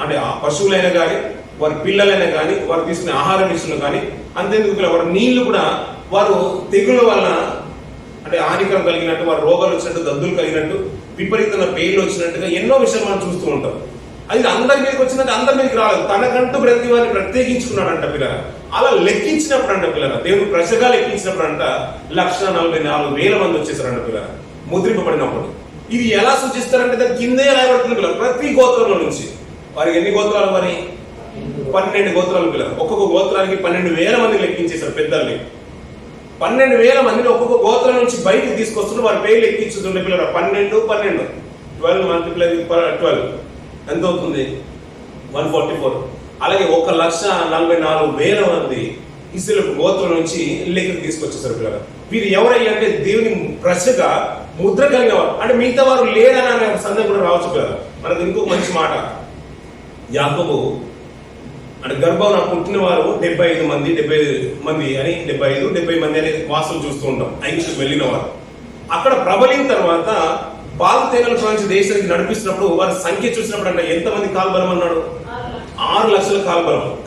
అంటే ఆ పశువులైనా కానీ వారి పిల్లలైనా కానీ వారు తీసుకునే ఆహార విషయంలో కానీ అంతేందుకు వారి నీళ్లు కూడా వారు తెగుల వలన అంటే హానికరం కలిగినట్టు, వారు రోగాలు వచ్చినట్టు, దద్దులు కలిగినట్టు, విపరీతమైన పేర్లు వచ్చినట్టుగా ఎన్నో విషయాలు మనం చూస్తూ ఉంటాం. అది అందరి మీదకి వచ్చినట్టు అందరి మీదకి రాలేదు. తనకంటూ ప్రతి వారిని ప్రత్యేకించుకున్నాడంట పిల్లల. అలా లెక్కించినప్పుడు అంట పిల్లల, దేవుడు ప్రజగా లెక్కించినప్పుడు అంట 1,44,000 మంది వచ్చేసారంట పిల్లల ముద్రింపబడినప్పుడు. ఇది ఎలా సూచిస్తారంటే దాని కిందే ఎలా పడుతుంది పిల్లలు, ప్రతి గోత్రంలో నుంచి. వారికి ఎన్ని గోత్రాలు? మరి 12 గోత్రాలు పిల్లలు. ఒక్కొక్క గోత్రానికి 12,000 మంది లెక్కించేశారు పెద్దల్ని. 12,000 మందిని ఒక్కొక్క గోత్రం నుంచి బయటకు తీసుకొస్తుంటే వారి పేర్లు ఎక్కించుతుండే పిల్లలు. 12 12 మల్టిప్లై 12 ఎంత అవుతుంది? 144. అలాగే 1,44,000 మంది ఇశ్రాయేలు గోత్రం నుంచి లెక్కకు తీసుకొచ్చేసారు పిల్లలు. వీరు ఎవరయ్యా అంటే దేవుని ప్రజగా ముద్ర కలిగిన వారు. అంటే మిగతా వారు లేరని అనే సందేహం కూడా రావచ్చు పిల్లలు. మనకు ఇంకొక మంచి మాట, యాకోబు అంటే గర్భంలో పుట్టిన వారు 75 మంది 70 మంది అని 70 మంది అనే వాసులు చూస్తూ ఉంటాం. ఐగుప్తుకు వెళ్ళిన వారు అక్కడ ప్రబలిన తర్వాత పాలు తేనెల నుంచి దేశానికి నడిపిస్తున్నప్పుడు వారి సంఖ్య చూసినప్పుడు అంటే ఎంతమంది కాల్బలం అన్నాడు? 6 లక్షల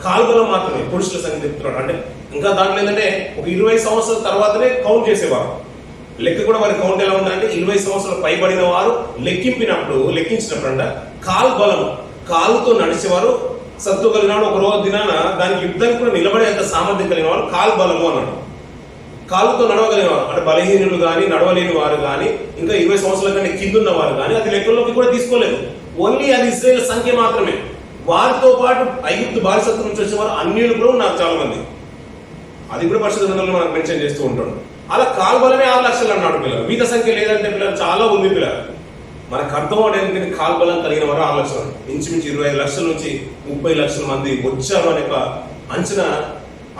కాల్బలం మాత్రమే పురుషుల సంఖ్య చెప్తున్నాడు. అంటే ఇంకా దాంట్లో ఏంటంటే ఒక 20 సంవత్సరాల తర్వాతనే కౌంట్ చేసేవారు. లెక్క కూడా వారి కౌంట్ ఎలా ఉందంటే 20 సంవత్సరాలు పైబడిన వారు లెక్కించినప్పుడు అంట కాల్బలం, కాలుతో నడిచేవారు, సత్తు కలిగిన ఒక రోజు దినాన దానికి యుద్ధానికి కూడా నిలబడేంత సామర్థ్యం కలిగిన వారు కాల్బలము అన్నాడు. కాలుతో నడవగలిగిన వారు అంటే బలహీనులు కానీ నడవలేని వారు కానీ ఇంకా 20 సంవత్సరాల కంటే కిందున్న వారు కానీ అది లెక్కల్లోకి కూడా తీసుకోలేదు. ఓన్లీ అది ఇశ్రాయేల్ సంఖ్య మాత్రమే. వారితో పాటు ఐగుప్తు బానిసత్వం నుంచి వచ్చిన వారు అన్యులు కూడా ఉన్నారు చాలా మంది. అది కూడా పరిశుద్ధ గ్రంథంలో మనకు మెన్షన్ చేస్తూ ఉంటాడు. అలా కాల్బలమే 6 లక్షలు అన్నాడు పిల్లలు. మిగతా సంఖ్య లేదంటే పిల్లలు చాలా ఉంది పిల్లలు. మనకు అర్థం అవడానికి కాల్బలం కలిగిన వారు 6 లక్షలు, ఇంచుమించు 25 లక్షల నుంచి 30 లక్షల మంది వచ్చారు అనే అంచనా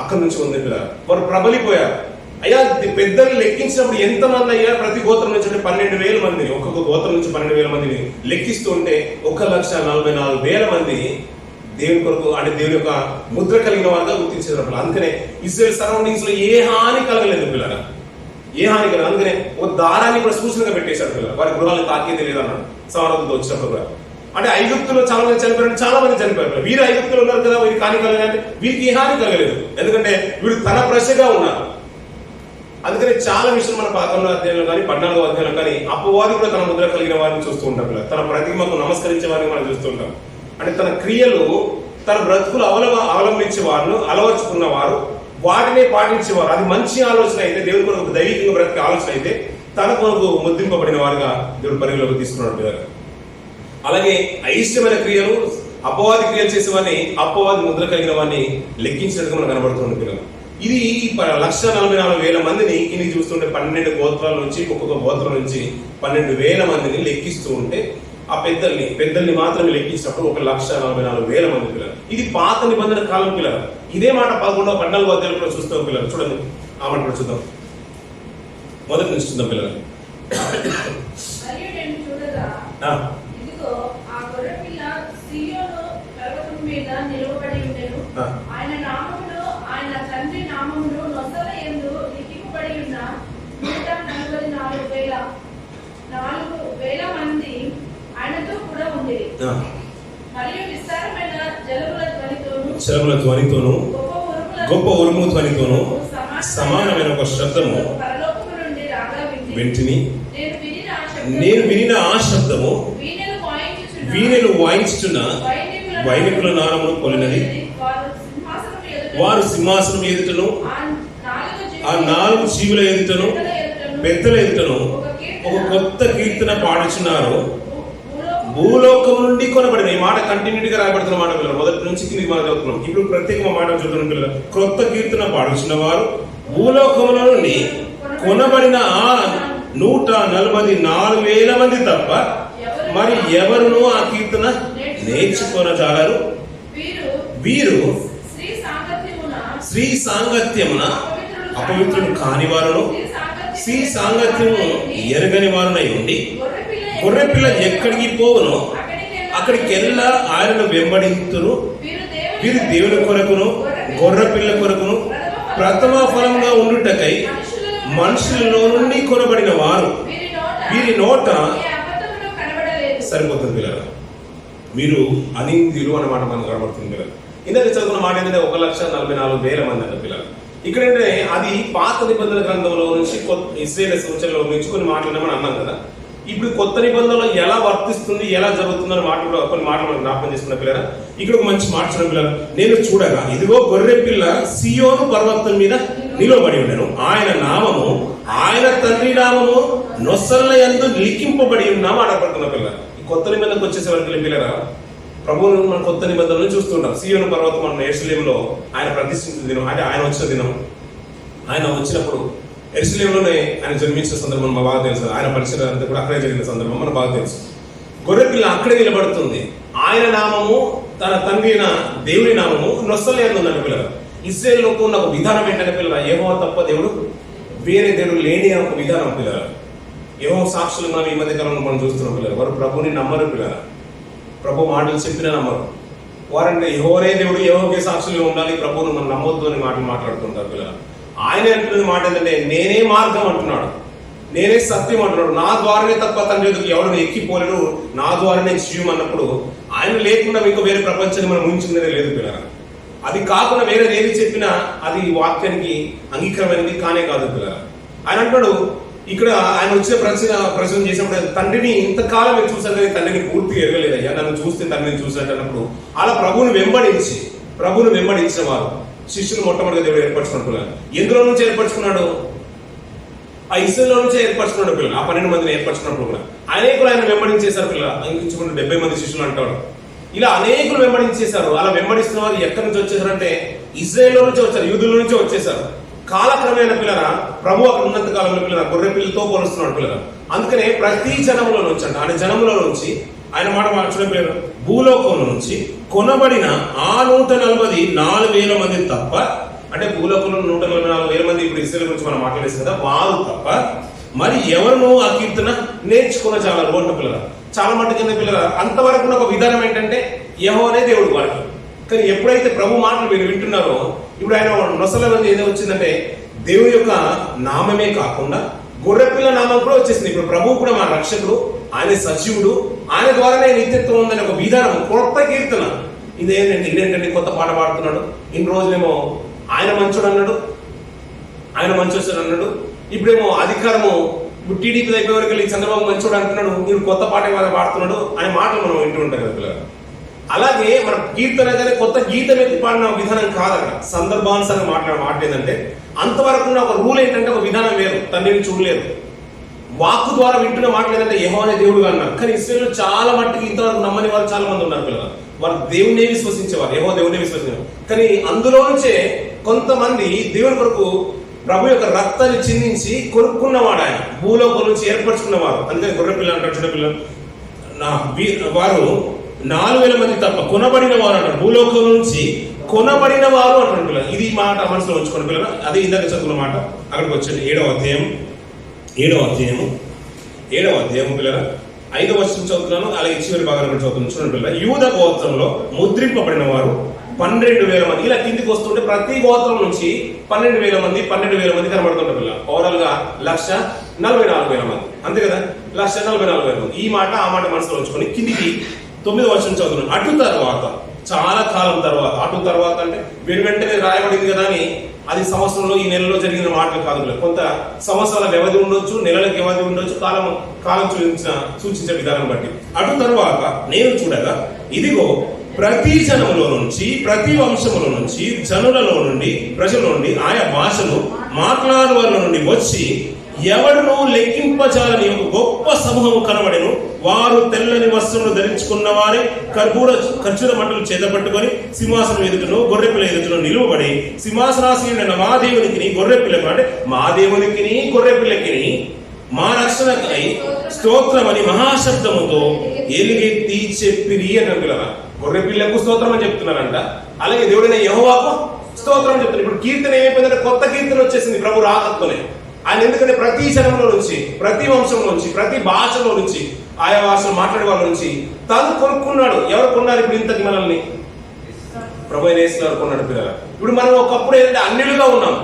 అక్కడి నుంచి ఉంది పిల్లలు. వారు ప్రబలిపోయారు. అయ్యా పెద్దలు లెక్కించినప్పుడు ఎంతమంది అయ్యా? ప్రతి గోత్రం నుంచి అంటే 12,000 మందిని, ఒక్కొక్క గోత్రం నుంచి 12,000 మందిని లెక్కిస్తూ ఉంటే 1,44,000 మంది దేవుని కొరకు అంటే దేవుని యొక్క ముద్ర కలిగిన వారుగా గుర్తించేటప్పుడు. అందుకనే ఇశ్రాయేల్ సరౌండింగ్స్ లో ఏ హాని కలగలేదు పిల్లల, ఏ హాని కలగలేదు. అందుకనే ఒక దారాన్ని కూడా సూచనగా పెట్టేశారు పిల్లలు. వారి గృహాలను తాకే తెలియదు అన్నాడు సమానతతో వచ్చినప్పుడు కూడా. అంటే ఐగుప్తులో చాలా మంది చనిపోయారు, చాలా మంది చనిపోయారు. వీరు ఐగుప్తులు ఉన్నారు కదా, వీరికి హాని కలగలేదు. వీరికి ఏ హాని కలగలేదు, ఎందుకంటే వీరు తన ప్రజగా ఉన్నారు. అందుకని చాలా విషయాలు మన 11వ అధ్యాయంలో కానీ 14వ అధ్యాయంలో కానీ అపవాది కూడా తన ముద్ర కలిగిన వారిని చూస్తూ ఉంటాం పిల్లలు. తన ప్రతిమకు నమస్కరించే వారిని మనం చూస్తూ ఉంటాం. అంటే తన క్రియలు తన బ్రతుకులు అవలంబించే వారు, అలవర్చుకున్న వారు, వాటినే పాటించేవారు. అది మంచి ఆలోచన అయితే, దేవుని కొరకు దైవికంగా బ్రతికే ఆలోచన అయితే తన కొరకు ముద్రింపబడిన వారుగా దేవుడు పరిగణలోకి తీసుకున్నాడు పిల్లలు. అలాగే అయిష్టమైన క్రియలు, అపవాది క్రియలు చేసేవాడిని, అపవాది ముద్ర కలిగిన వాడిని లెక్కించినట్టుగా మనకు కనబడుతుంది పిల్లలు. ఇది 1,44,000 మందిని కింద చూస్తుంటే 12 గోత్రాల నుంచి, ఒక్కొక్క గోత్రం నుంచి 12,000 మందిని లెక్కిస్తూ ఉంటే ఆ పెద్దల్ని మాత్రమే లెక్కించినప్పుడు 1,44,000 మంది పిల్లలు. ఇది పాత నిబంధన కాలం పిల్లలు. ఇదే మాట 11వ 14వ అధ్యాయంలో కూడా చూస్తాం పిల్లలు. చూడండి, ఆ మాట కూడా చూద్దాం. మొదటి నుంచి చూద్దాం పిల్లలు. ఆయన నామములో, ఆయన తండ్రి నామములో నొసల యందు లిఖింపబడి ఉన్న 144,000 మంది ఆయనతో కూడా ఉండేది. మరియు విస్తారమైన జలముల ధ్వనితోను గొప్ప ఉరుము ధ్వనితోను సమానమైన ఒక శబ్దము పరలోకము నుండి రాగా వింటిని. నేను వినిన ఆ శబ్దము వీణెలు వాయించుచున్న వైనికుల నారమును పోలినది. వారు సింహాసనం ఎదుటను, ఆ 4 జీవుల ఎదుటను, పెద్దల ఎదుటను ఒక కొత్త కీర్తన పాడుచున్నారు. భూలోకం నుండి కొనబడిన. ఈ మాట కంటిన్యూగా రాయబడుతున్న మాట పిల్లలు. మొదటి నుంచి కిందికి మనం చదువుతున్నాం. ఇప్పుడు ప్రత్యేక మాట చూద్దాం పిల్లలు. కొత్త కీర్తన పాడుచున్న వారు భూలోకముల నుండి కొనబడిన ఆ 144,000 మంది తప్ప మరి ఎవరునూ ఆ కీర్తన నేర్చుకొనజాలరు. వీరు స్త్రీ సాంగత్యమున అపవిత్రుడు కాని వారును, స్త్రీ సాంగత్యము ఎరగని వారునై ఉండి, గొర్రెపిల్ల ఎక్కడికి పోవును అక్కడికెల్లా ఆయనను వెంబడింతురు. వీరు దేవుని కొరకును గొర్రెపిల్ల కొరకును ప్రథమ ఫలంగా ఉండుటకై మనుషులలో నుండి కొనబడిన వారు. వీరి నోట సరిపోతుంది పిల్లలు. మీరు అనింద్యులు అన్నమాట మనకు కనబడుతుంది పిల్లలు. ఇందాక చదువుకున్న మాట ఏంటంటే 1,44,000 మంది అన్న పిల్లలు. ఇక్కడ ఏంటంటే అది పాత నిబంధన గ్రంథంలో నుంచి ఇశ్రాయేలు సూచనలో నుంచి కొన్ని మాట్లాడమని అన్నాం కదా. ఇప్పుడు కొత్త నిబంధనలో ఎలా వర్తిస్తుంది, ఎలా జరుగుతుందని కొన్ని మాటలు మనం జ్ఞాపకం చేసుకున్న పిల్లరా. ఇక్కడ ఒక మంచి మాట చూడండి పిల్లలు. నేను చూడగా ఇదిగో గొర్రె పిల్ల సియోను పర్వతం మీద నిలబడి ఉండను. ఆయన నామము, ఆయన తండ్రి నామము నొసళ్ళ యందు లిఖింపబడి ఉన్నాము ఆడపడుతున్న పిల్ల. ఈ కొత్త నిబంధనకు వచ్చేసే వరకు పిల్లరా, ప్రభువును మన కొత్త నిబంధనలు చూస్తుంటాం. సియోను పర్వతం మన యెరూషలేములో ఆయన ప్రతిష్ఠించిన దినం, అంటే ఆయన వచ్చిన దినం. ఆయన వచ్చినప్పుడు యెరూషలేములోనే ఆయన జన్మించిన సందర్భం మనకు బాగా తెలుసు. ఆయన పరిచయం అంతా కూడా అక్కడే జరిగిన సందర్భం మనకు బాగా తెలుసు. గొర్రెపిల్ల అక్కడే నిలబడుతుంది. ఆయన నామము, తన తండ్రి అయిన దేవుని నామము నొసళ్ళ యందు ఉందండి పిల్లలు. ఇశ్రాయేలుకు ఉన్న ఒక విధానం ఏంటంటే పిల్లల, యెహోవా తప్ప దేవుడు వేరే దేవుడు లేని ఒక విధానం పిల్లలు. యెహోవా సాక్షులు మనం ఈ మధ్య కాలంలో మనం చూస్తున్నాం పిల్లలు. వారు ప్రభుని నమ్మరు పిల్లలు. ప్రభు మాటలు చెప్పినా నమ్మరు. వారంటే యెహోవానే దేవుడు, యెహోవాకే సాక్షులుగా ఉండాలి, ప్రభువును మనం నమ్మొద్దు అని మాట్లాడుతుంటారు పిల్లలు. ఆయన అంటున్న మాట ఏంటంటే నేనే మార్గం అంటున్నాడు, నేనే సత్యం అంటున్నాడు. నా ద్వారానే తప్ప తండ్రి ఎదుగు ఎవరిని ఎక్కిపోలేడు, నా ద్వారానే జీవం అన్నప్పుడు ఆయన లేకుండా మీకు వేరే ప్రపంచాన్ని మనం ఊహించుకునేదే లేదు పిల్లల. అది కాకుండా వేరే ఏది చెప్పినా అది వాక్యానికి అంగీకారమైనది కానే కాదు పిల్లల. ఆయన అంటాడు ఇక్కడ, ఆయన వచ్చిన ప్రశ్న చేసినప్పుడు తండ్రిని ఇంతకాలం మీరు చూసాను కానీ తండ్రిని పూర్తిగా ఎరగలేదయ్యా, నన్ను చూస్తే తండ్రిని చూసినట్టు అన్నప్పుడు అలా ప్రభువును వెంబడించిన వారు శిష్యులు మొట్టమొదటిగా దేవుడు ఏర్పరచుకున్నాడు. ఎందులో నుంచి ఏర్పరచుకున్నాడు? ఆ ఇస్రాయేలులో నుంచే ఏర్పరచుకున్నాడు పిల్లలు. ఆ 12 మందిని ఏర్పరచుకున్నప్పుడు కూడా అనేకులు ఆయన వెంబడించేశారు పిల్లలు. ఇంచుకుంటే 70 మంది శిష్యులు అంటాడు. ఇలా అనేకులు వెంబడించేశారు. అలా వెంబడిస్తున్న వారు ఎక్కడి నుంచి వచ్చేసారంటే ఇజ్రాయేల్లో నుంచి వచ్చారు, యూదుల నుంచి వచ్చేసారు. కాలక్రమేణ పిల్లల ప్రభు అక్కడ ఉన్నంత కాలంలో పిల్లల గొర్రె పిల్లతో పోలుస్తున్నాడు పిల్లల. అందుకనే ప్రతి జనములో నుంచి అంట, ఆయన జనములో నుంచి ఆయన మాట మార్చడం పిల్లలు, భూలోకంలో నుంచి కొనబడిన ఆ 144,000 మంది తప్ప, అంటే భూలోకంలో 144,000 మంది ఇప్పుడు ఇశ్రాయేలు గురించి మనం మాట్లాడేసి కదా, వారు తప్ప మరి ఎవరును ఆ కీర్తన నేర్చుకున్న చాలా రోడ్డు పిల్లల. చాలా మట్టు కింద పిల్లల అంతవరకు ఒక విధానం ఏంటంటే యెహోవానే దేవుడు వారికి. కానీ ఎప్పుడైతే ప్రభు మాటలు మీరు వింటున్నారో, ఇప్పుడు ఆయన నొసల ఏదో వచ్చిందంటే దేవుని యొక్క నామమే కాకుండా గొర్రెపిల్ల నామం కూడా వచ్చేసింది. ఇప్పుడు ప్రభువు కూడా మన రక్షకుడు, ఆయన సజీవుడు, ఆయన ద్వారానే నిత్యత్వం ఉందని ఒక విధానం, కొత్త కీర్తన. ఇదేంటంటే కొత్త పాట పాడుతున్నాడు. ఇన్ని రోజులేమో ఆయన మంచోడు అన్నాడు, ఆయన మంచోడు అన్నాడు, ఇప్పుడేమో అధికారము ఇప్పుడు టీడీపీ అయిపోయే వరకు వెళ్ళి చంద్రబాబు మంచోడు అంటున్నాడు, మీరు కొత్త పాట పాడుతున్నాడు అనే మాటలు మనం వింటూ ఉంటాం కదా పిల్లలు. అలాగే మన కీర్తన కానీ కొత్త గీతం ఎత్తి పాడిన విధానం కాదు. అక్కడ సందర్భానుసారంగా మాట్లాడే మాట ఏంటంటే అంతవరకు ఉన్న ఒక రూల్ ఏంటంటే ఒక విధానం వేరు, తండ్రిని చూడలేదు. వాక్కు ద్వారా వింటున్న మాటలు ఏంటంటే యెహోవా అనే దేవుడుగా అన్నారు. కానీ ఇశ్రాయేలు చాలా మట్టుకు ఇంతవరకు నమ్మని వారు చాలా మంది ఉన్నారు పిల్లలు. వారు దేవునే విశ్వసించేవారు, యెహోవా దేవునే విశ్వసించేవారు. కానీ అందులో నుంచే కొంతమంది దేవుని కొరకు ప్రభు యొక్క రక్తాన్ని చిందించి కొనుక్కున్నవాడు ఆయన, భూలోకం నుంచి ఏర్పరచుకున్నవారు. అందుకని గొర్రె పిల్లలు అంటారు, చిన్న పిల్లలు వారు 4,000 మంది తప్ప కొనబడిన వారు అంటారు. భూలోకం నుంచి కొనబడిన వారు అంటారు పిల్లలు. ఇది మాట మనసులో ఉంచుకోండి పిల్లలు. అదే ఇందాక చదువుకున్న మాట అక్కడికి వచ్చండి. 7వ అధ్యాయం పిల్లల 5వ వచనం చదువుతున్నాను, అలాగే చివరి భాగాన్ని కూడా చదువుతున్నాను. చూడండి పిల్లల, యూద గోత్రంలో ముద్రింపబడిన వారు 12,000 మంది. ఇలా కిందికి వస్తుంటే ప్రతి గోత్రం నుంచి 12,000 మంది కనబడుతుంటారు పిల్లలు. ఓవరాల్ గా 1,44,000 మంది, అంతే కదా, 1,44,000 మంది. ఈ మాట ఆ మాట మనసులో ఉంచుకొని కిందికి 9వ వచనం చదువుతున్నాను. అటు తర్వాత చాలా కాలం తర్వాత, అటు తర్వాత అంటే వెంటనే రాయబడింది కదా అని అది సంవత్సరంలో ఈ నెలలో జరిగిన మాటలు కాదు. కొంత సంవత్సరాల వ్యవధి ఉండొచ్చు, నెలల వ్యవధి ఉండొచ్చు, కాలం సూచించే విధానం బట్టి. అటు తర్వాత నేను చూడగా ఇదిగో ప్రతి జనములో నుంచి, ప్రతి వంశములో నుంచి, జనులలో నుండి, ప్రజల నుండి, ఆయా భాషను మాట్లాడే వారి నుండి వచ్చి ఎవడును లెక్కింపజాలని ఒక గొప్ప సమూహము కనబడెను. వారు తెల్లని వస్త్రములు ధరించుకున్న వారే ఖర్జూర మంటలు చేతపట్టుకొని సింహాసనం ఎదుటను గొర్రెపిల్ల ఎదుటను నిలువబడి సింహాసనాసీనుడైన మా దేవునికి గొర్రెపిల్లకు, అంటే మా దేవునికి గొర్రెపిల్లకి మా రక్షణకై స్తోత్రమని మహాశబ్దముతో ఎలుగెత్తి చెప్పిరి అని పిల్లల. గొర్రెపిల్లకు స్తోత్రం అని చెప్తున్నారంట, అలాగే దేవుడైన యెహోవాకు స్తోత్రం అని చెప్తున్నారు. ఇప్పుడు కీర్తన ఏమైపోయిందంటే కొత్త కీర్తన వచ్చేసింది ప్రభు రాకతోనే. ఆయన ఎందుకంటే ప్రతి జనంలో నుంచి, ప్రతి వంశంలో నుంచి, ప్రతి భాషలో నుంచి, ఆయా భాషలు మాట్లాడే వాళ్ళ నుంచి తను కొనుక్కున్నాడు. ఎవరు కొన్నారు ఇప్పుడు ఇంతకి మనల్ని? ప్రభు యేసు కొన్నాడు పిల్లలు. ఇప్పుడు మనం ఒకప్పుడు ఏంటంటే అన్యులుగా ఉన్నాం,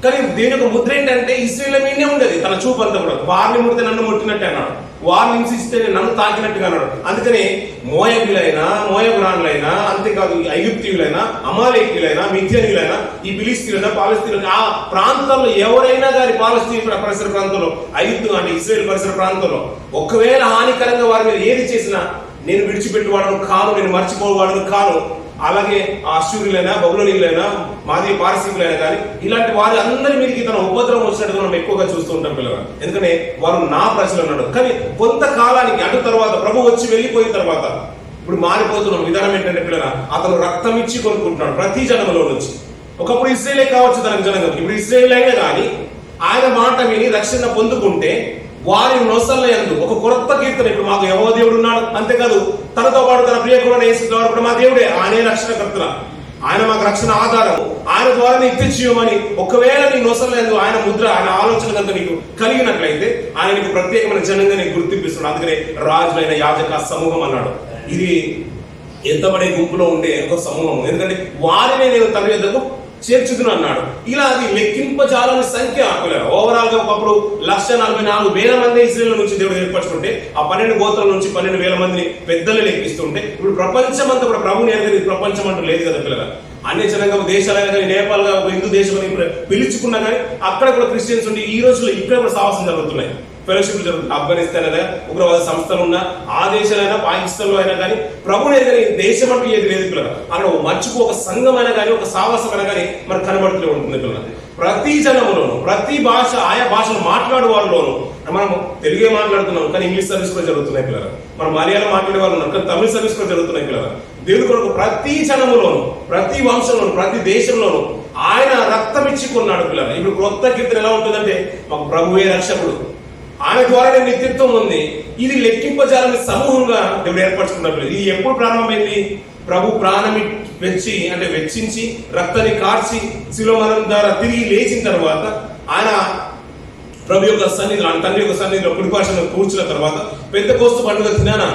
కానీ దీని యొక్క ముద్ర ఏంటంటే ఇశ్రాయేలు మీదనే ఉండేది తన చూపు అంతా కూడా. వారిని ముడితే నన్ను ముట్టినట్టు అన్నాడు, వారిని హింసిస్తే నన్ను తాకినట్టుగా అన్నాడు. అందుకనే మోయాబీలైనా, మోయాబురాన్లైనా, అంతేకాదు ఐగుప్తీయులైనా, అమాలేకీయులైనా, మిద్యానీయులైనా, ఈ ఫిలిస్తీయులైనా, పాలస్తీయులైనా, ఆ ప్రాంతాల్లో ఎవరైనా కానీ పాలస్తీన పరిసర ప్రాంతంలో, ఐగుప్తు అంటే ఇశ్రాయేల్ పరిసర ప్రాంతంలో ఒకవేళ హానికరంగా వారి మీద ఏది చేసినా నేను విడిచిపెట్టువాడను కాను, నేను మర్చిపోవాడను కాను. అలాగే అశ్షూరులైనా, బబులోనీయులైనా, మాది పారసీకులైనా కానీ ఇలాంటి వారి అందరి మీదకి తన ఉపద్రవం వచ్చినట్టుగా మనం ఎక్కువగా చూస్తూ ఉంటాం పిల్లలు. ఎందుకంటే వారు నా ప్రజలు అన్నాడు. కానీ కొంతకాలానికి అటు తర్వాత ప్రభు వచ్చి వెళ్ళిపోయిన తర్వాత ఇప్పుడు మారిపోతున్నాం. విధానం ఏంటంటే పిల్లల, అతను రక్తం ఇచ్చి కొనుక్కుంటున్నాడు ప్రతి జనంలో నుంచి. ఒకప్పుడు ఇశ్రాయేలే కావచ్చు తనకు జనంగా, ఇప్పుడు ఇశ్రాయేల్ అయినా కానీ ఆయన మాట విని రక్షణ పొందుకుంటే వారి నొసల యందు ఒక కొత్త కీర్తన. ఇప్పుడు మాకు యెహోవా దేవుడు ఉన్నాడు, అంతేకాదు తనతో పాటు తన ప్రియకుడైన యేసు ద్వారా కూడా మా దేవుడే, ఆయనే రక్షణకర్త, ఆయన మాకు రక్షణ ఆధారం, ఆయన ద్వారా నిత్యజీవమని ఒకవేళ నీ నొసల యందు ఆయన ముద్ర, ఆయన ఆలోచన కనుక నీకు కలిగినట్లయితే ఆయన నీకు ప్రత్యేకమైన జనంగా నీకు గుర్తింపిస్తున్నాడు. అందుకనే రాజులైన యాజక సమూహం అన్నాడు. ఇది ఎంతబడే గుంపులో ఉండే ఒక సమూహం, ఎందుకంటే వారిని నేను తండ్రి యొద్దకు చేర్చుదును అన్నాడు. ఇలా అది లెక్కింపజాలని సంఖ్య. ఓవరాల్ గా ఒకప్పుడు 144,000 మంది ఇశ్రాయేలు నుంచి దేవుడు ఏర్పరచుకుంటే ఆ 12 గోత్రాల నుంచి 12,000 మందిని పెద్దలు లెక్కిస్తుంటే ఇప్పుడు ప్రపంచం అంతా కూడా ప్రభుని ఎరగని ప్రపంచం అంటూ లేదు కదా పిల్లలు. అన్ని జనంగా దేశాలైనా కానీ, నేపాల్ గా ఒక హిందూ దేశం అని పిలుచుకున్నా కానీ అక్కడ కూడా క్రిస్టియన్స్ ఉండి ఈ రోజుల్లో ఇక్కడ కూడా సాహసం జరుగుతున్నాయి, ఫెలోషిప్ జరుగుతుంది. ఆఫ్ఘనిస్తాన్ అయినా, ఉగ్రవాద సంస్థలు ఉన్నా, ఆ దేశాలైనా, పాకిస్తాన్ లో అయినా కానీ ప్రభుని ఎరగని దేశం అంటూ ఏది లేదు పిల్లలు. అక్కడ మర్చిపో ఒక సంఘం అయినా కానీ, ఒక సాహసం అయినా కానీ మనకు కనబడుతూ ఉంటుంది పిల్లలు. ప్రతి జనములోను, ప్రతి భాష, ఆయా భాషలు మాట్లాడే వాళ్ళలోను, మనం తెలుగే మాట్లాడుతున్నాం కానీ ఇంగ్లీష్ సర్వీస్ కూడా జరుగుతున్నాయి పిల్లలు. మనం మలయాళం మాట్లాడే వాళ్ళు ఉన్నారు కానీ తమిళ సర్వీస్ కూడా జరుగుతున్నాయి పిల్లలు. దేవుని కొరకు ప్రతి జనములోను, ప్రతి వంశంలోను, ప్రతి దేశంలోను ఆయన రక్తం ఇచ్చి కొన్నాడు పిల్లలు. ఇప్పుడు కొత్త కీర్తన ఎలా ఉంటుందంటే మాకు ప్రభువే రక్షకుడు, ఆయన ద్వారా నిత్యత్వం ఉంది. ఇది లెక్కింపజాలని సమూహంగా దేవుడు ఏర్పరచుకున్నప్పుడు ఇది ఎప్పుడు ప్రారంభమైంది? ప్రభు ప్రాణం వెచ్చించి రక్తాన్ని కార్చి శిలువ మరణం ద్వారా తిరిగి లేచిన తర్వాత ఆయన ప్రభు యొక్క సన్నిధిలో, తండ్రి యొక్క సన్నిధిలో కుడిపార్శ్వన కూర్చున్న తర్వాత పెంతెకోస్తు పండుగ దినాన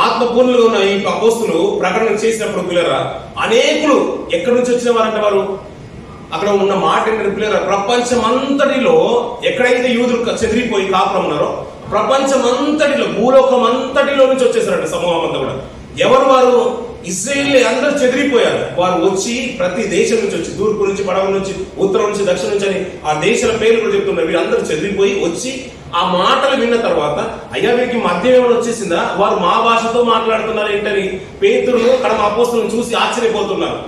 ఆత్మపూర్ణులుగా ఉన్న ఈ అపోస్తులు ప్రకటన చేసినప్పుడు పిల్లరా అనేకులు ఎక్కడి నుంచి వచ్చిన వారంటే వారు అక్కడ ఉన్న మాట ఏంటంటే పిల్లరా, ప్రపంచమంతటిలో ఎక్కడైతే యూదులు చెదిరిపోయి కాపురం ఉన్నారో ప్రపంచమంతటిలో, భూలోకం అంతటిలో నుంచి వచ్చేసారంట సమూహం అంతా కూడా. ఎవరు వారు? ఇశ్రాయేలు అందరూ చెదిరిపోయారు. వారు వచ్చి ప్రతి దేశం నుంచి వచ్చి, తూర్పు నుంచి, పడవ నుంచి, ఉత్తరం నుంచి, దక్షిణం నుంచి అని ఆ దేశాల పేర్లు కూడా చెప్తున్నారు. వీరందరూ చెదిరిపోయి వచ్చి ఆ మాటలు విన్న తర్వాత, అయ్యా వీరికి మధ్య ఏమైనా వచ్చేసిందా, వారు మా భాషతో మాట్లాడుతున్నారు ఏంటని పేతురును కడమ అపోస్తలును చూసి ఆశ్చర్యపోతున్నారు.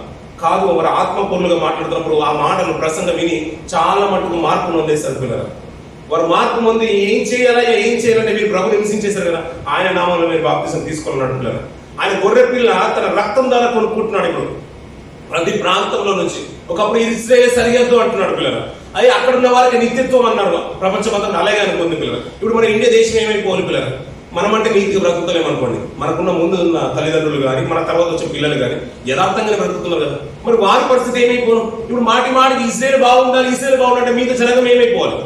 కాదు, వారు ఆత్మ పొరులుగా మాట్లాడుతున్నప్పుడు ఆ మాటలు ప్రసంగం విని చాలా మటుకు మార్పు నొందేశారు పిల్లలు. వారు మార్పు పొంది ఏం చేయాలని మీరు ప్రభుని హింసించేశారు కదా, ఆయన నామంలో మీరు బాప్తిసం తీసుకున్నాడు పిల్లలు. ఆయన గొర్రె పిల్ల తన రక్తం ద్వారా కొనుక్కుంటున్నాడు ఇప్పుడు ప్రతి ప్రాంతంలో నుంచి. ఒకప్పుడు ఇశ్రాయేలు సరిహద్దు అంటున్నాడు పిల్లలు. అయ్యి అక్కడ ఉన్న వారికి నిత్యత్వం అన్నారు. ప్రపంచమంతా అలాగే అనుకుంది పిల్లలు. ఇప్పుడు మన ఇండియా దేశం ఏమైపోవాలి పిల్లలు, మనమంటే నీతిగా బ్రతుకుతలేమనుకోండి. మనకున్న ముందు ఉన్న తల్లిదండ్రులు కానీ మన తర్వాత వచ్చే పిల్లలు కానీ యథార్థంగానే బ్రతుకుతున్నారు కదా, మరి వారి పరిస్థితి ఏమైపోను? ఇప్పుడు మాటికి ఇశ్రాయేలు బాగుండాలి, ఇశ్రాయేలు బాగుండాలంటే మిగతా జనగం ఏమైపోవాలి?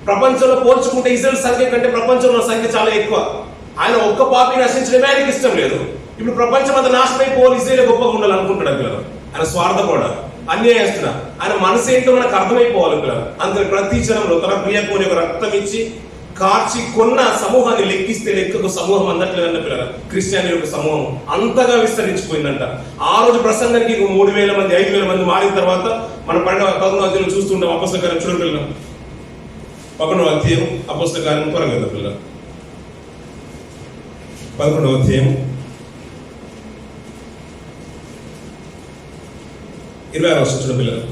ప్రపంచంలో పోల్చుకుంటే ఇశ్రాయేలు సంఖ్య కంటే ప్రపంచంలో సంఖ్య చాలా ఎక్కువ. ఆయన ఒక్క పాపిని నశించడమే ఆయనకి ఇష్టం లేదు. ఇప్పుడు ప్రపంచం అంతా నాశనం అయిపోవాలి, ఇశ్రాయేలు గొప్పగా ఉండాలనుకుంటాడు పిల్లలు. ఆయన స్వార్థపడ అన్యాయస్తున్నా, ఆయన మనసు ఏంటో మనకు అర్థమైపోవాలి పిల్లలు. అందుకని ప్రతి జనంలో తన ప్రియకుని రక్తం ఇచ్చి కార్చి కొన్న సమూహాన్ని లెక్కిస్తే లెక్కకు సమూహం అందట్లేదంట పిల్లలు. క్రిస్టియాని యొక్క సమూహం అంతగా విస్తరించిపోయిందంట. ఆ రోజు ప్రసంగానికి 3,000 మంది 5,000 మంది మారిన తర్వాత మన 11వ అధ్యాయం చూస్తుంటాం. అపోస్తల కార్యం చూడండి పిల్లలు, 11వ అధ్యాయం అపోస్తల కార్యం త్వరగా కదా పిల్లలు, 11వ అధ్యాయం 26వ వచనం చూడండి పిల్లలు.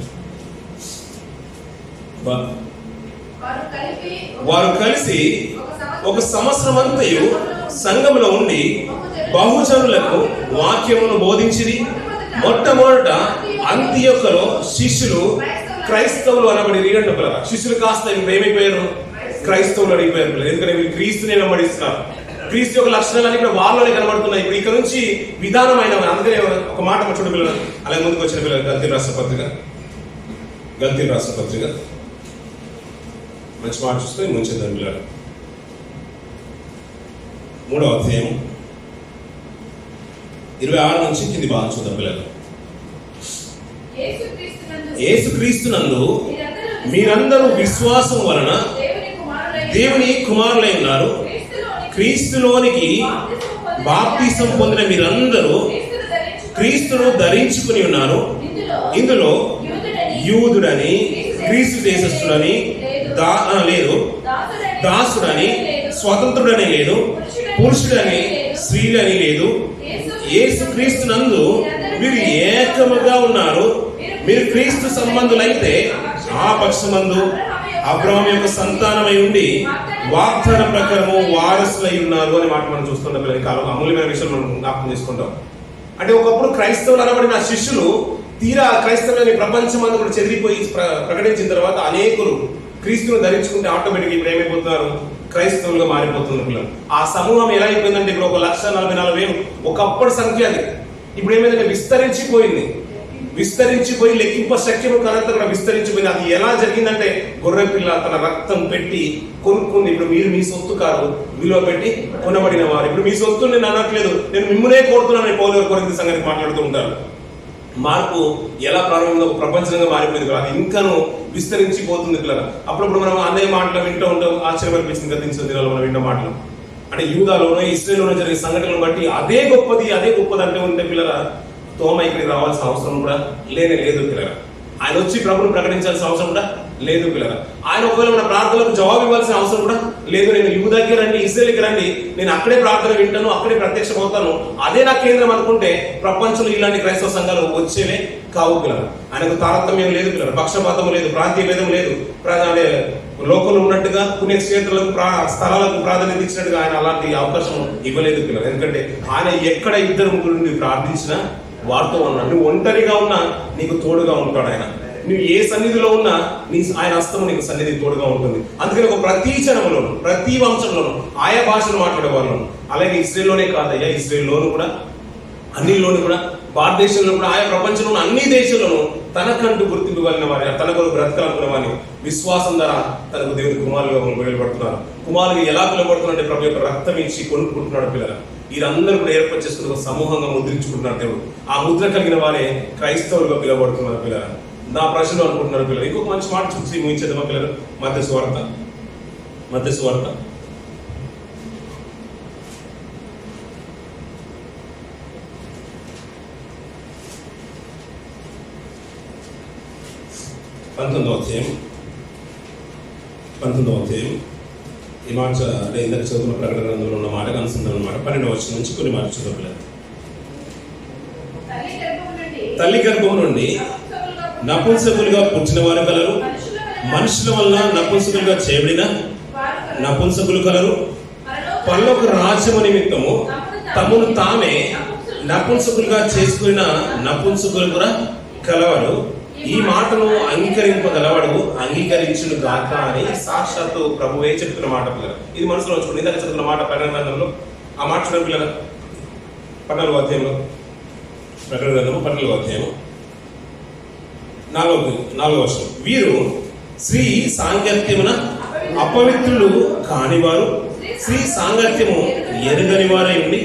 వారు కలిసి ఒక సంవత్సరం అంతయు సంఘములో ఉండి బహుజనులకు వాక్యమును బోధించిరి. మొట్టమొదట అంతియొక్కలో శిష్యులు క్రైస్తవులు అనబడి రీడండి పిల్లలు. శిష్యులు కాస్త ఇప్పుడు ఏమైపోయారు? క్రైస్తవులు అడిగిపోయారు పిల్లలు. ఎందుకంటే వీళ్ళు క్రీస్తునే వెంబడిస్తున్నారు. క్రీస్తు యొక్క లక్షణాలు ఇక్కడ వారిలోనే కనబడుతున్నాయి. ఇప్పుడు ఇక్కడ నుంచి విధానమైన, అందుకనే ఒక మాట చూడు పిల్లలు, అలాగే ముందుకు వచ్చిన పిల్లలు గల్తీ రాష్ట్ర పత్రిక మంచి మాట చూస్తే ముంచేద్దాం పిల్లలు. 3వ అధ్యాయం 26 నుంచి కింది భాగం చూద్దాం పిల్లలు. యేసుక్రీస్తునందు మీరందరూ విశ్వాసం వలన దేవుని కుమారులై ఉన్నారు. క్రీస్తులోనికి బాప్తిసం పొందిన మీరందరూ క్రీస్తును ధరించుకుని ఉన్నారు. ఇందులో యూదుడని, క్రీస్తు దేశస్థుడని లేదు, దాసుడని, స్వతంత్రుడని లేదు, పురుషుడని, స్త్రీలని లేదు. యేసు క్రీస్తునందు మీరు ఏకముగా ఉన్నారు. మీరు క్రీస్తు సంబంధులైతే ఆ పక్షమందు అబ్రహాము యొక్క సంతానమై ఉండి వాగ్దానం ప్రకారము వారసులై ఉన్నారు అనే మాట మనం చూస్తుంటాం. కాలం అమూల్యమైన విషయం మనం జ్ఞాపకం చేసుకుంటాం. అంటే ఒకప్పుడు క్రైస్తవులు అనబడిన శిష్యులు తీరా క్రైస్తవులని ప్రపంచం అంతా కూడా చెదిరిపోయి ప్రకటించిన తర్వాత అనేకులు క్రీస్తును ధరించుకుంటే ఆటోమేటిక్ ఇప్పుడు ఏమైపోతున్నారు? క్రైస్తవులుగా మారిపోతున్నారు పిల్లలు. ఆ సమూహం ఎలా అయిపోయిందంటే ఇప్పుడు 1,44,000 ఒకప్పటి సంఖ్య. అది ఇప్పుడు ఏమైందంటే విస్తరించిపోయి లెక్కింప శక్యము కానంత కూడా విస్తరించిపోయింది. అది ఎలా జరిగిందంటే గొర్రె పిల్ల తన రక్తం పెట్టి కొనుక్కుంది. ఇప్పుడు మీరు మీ సొత్తు కాదు, విలువ పెట్టి కొనబడిన వారు. ఇప్పుడు మీ సొత్తు నేను అనట్లేదు, నేను మిమ్మల్నే కోరుతున్నాను. పౌలు కొరింథీ సంగతి మాట్లాడుతూ ఉంటారు. మార్పు ఎలా ప్రారంభంలో ప్రపంచంగా మారిపోయింది కదా, అది ఇంకాను విస్తరించిపోతుంది పిల్లలు. అప్పుడప్పుడు మనం అనే మాటలు వింటూ ఉంటాం. ఆశ్చర్యపరిపించింది గతించిన దినాలు మనం వింట మాటలు. అంటే యూదాలోనో ఇశ్రాయేలులోనో జరిగే సంఘటనలను బట్టి అదే గొప్పది అంటే ఉంటే పిల్లల తోమ ఇక్కడికి రావాల్సిన అవసరం కూడా లేదు పిల్లల. ఆయన వచ్చి ప్రభుని ప్రకటించాల్సిన అవసరం కూడా లేదు పిల్లల. ఆయన ఒకవేళ మన ప్రార్థనలకు జవాబు ఇవ్వాల్సిన అవసరం కూడా లేదు. నేను యూదాకి రండి, ఇశ్రాయేలుకి రండి, నేను అక్కడే ప్రార్థన వింటాను, అక్కడే ప్రత్యక్షం అవుతాను, అదే నా కేంద్రం అనుకుంటే ప్రపంచంలో ఇలాంటి క్రైస్తవ సంఘాలు వచ్చేవే కావు పిల్లలు. ఆయనకు తారతమ్యం లేదు పిల్లలు, పక్షపాతం లేదు, ప్రాంతీయ భేదం లేదు. లోకంలో ఉన్నట్టుగా పుణ్యక్షేత్రాలకు స్థలాలకు ప్రాధాన్యత ఇచ్చినట్టుగా ఆయన అలాంటి అవకాశం ఇవ్వలేదు పిల్లలు. ఎందుకంటే ఆయన ఎక్కడ 2-3 నుండి ప్రార్థించినా వారితో ఉన్నాడు. నువ్వు ఒంటరిగా ఉన్నా నీకు తోడుగా ఉంటాడు ఆయన. నువ్వు ఏ సన్నిధిలో ఉన్నా ఆయన హస్తము నీకు సన్నిధి తోడుగా ఉంటుంది. అందుకని ఒక ప్రతి జనములోను, ప్రతి వంశంలోను ఆయా భాషలు మాట్లాడే వాళ్ళను, అలాగే ఇశ్రాయేల్లోనే కాదయ్యా, ఇశ్రాయేల్లోను కూడా, అన్నిలోను కూడా, భారతదేశంలో కూడా, ఆయా ప్రపంచంలో ఉన్న అన్ని దేశాల్లోనూ తనకంటూ గుర్తింపు కలిగిన వారి, తన కొరకు బ్రతకాలనుకున్న వారిని విశ్వాసం ద్వారా తనకు దేవుని కుమారులుగా పిలువబడుతున్నారు. కుమారులు ఎలా పిలువబడుతున్నారంటే ప్రభు యొక్క రక్తం ఇచ్చి కొనుక్కుంటున్నాడు పిల్లలు. వీరందరూ కూడా ఏర్పాటు చేసుకుని ఒక సమూహంగా ముద్రించుకుంటున్నారు దేవుడు. ఆ ముద్ర కలిగిన వారే క్రైస్తవులుగా పిలువబడుతున్నారు పిల్లలు. నా ప్రశ్నలు అనుకుంటున్నారు పిల్లలు. ఇంకొక మంచి మాట చూసి ముగించేద్దామా పిల్లలు? మత్తయి సువార్త 10వ 19వ అధ్యాయం ఈ మాట అంటే ఇందాక చదువుకున్న ప్రకటన గ్రంథంలో ఉన్న మాట కనుసుందాం అన్నమాట. 12వ వచనం నుంచి కొన్ని మాట చదవలేదు. తల్లి గర్భం నుండి నపుంసకులుగా పుట్టిన వారు కలరు, మనుషుల వల్ల నపుంసకులుగా చేయబడిన నపుంసకులు కలరు, పరలోక రాజ్యము నిమిత్తము తమను తామే నపుంసకులుగా చేసుకున్న నపుంసకులు కూడా కలవాడు. ఈ మాటను అంగీకరింపగలవాడు అంగీకరించును గాక అని సాక్షాత్తు ప్రభువే చెప్తున్న మాట పిల్లలు. ఇది మనసులో ఉంచుకోండి. ఇందాక చదువుకున్న మాట ప్రకటన గ్రంథంలో ఆ మాట చూడండి పిల్లలు. 14వ అధ్యాయంలో ప్రకటన గ్రంథము 14వ అధ్యాయము 4వ వచనం. వీరు స్త్రీ సాంగత్యమున అపవిత్రులు కానివారు, స్త్రీ సాంగత్యము ఎరుగని వారై ఉండి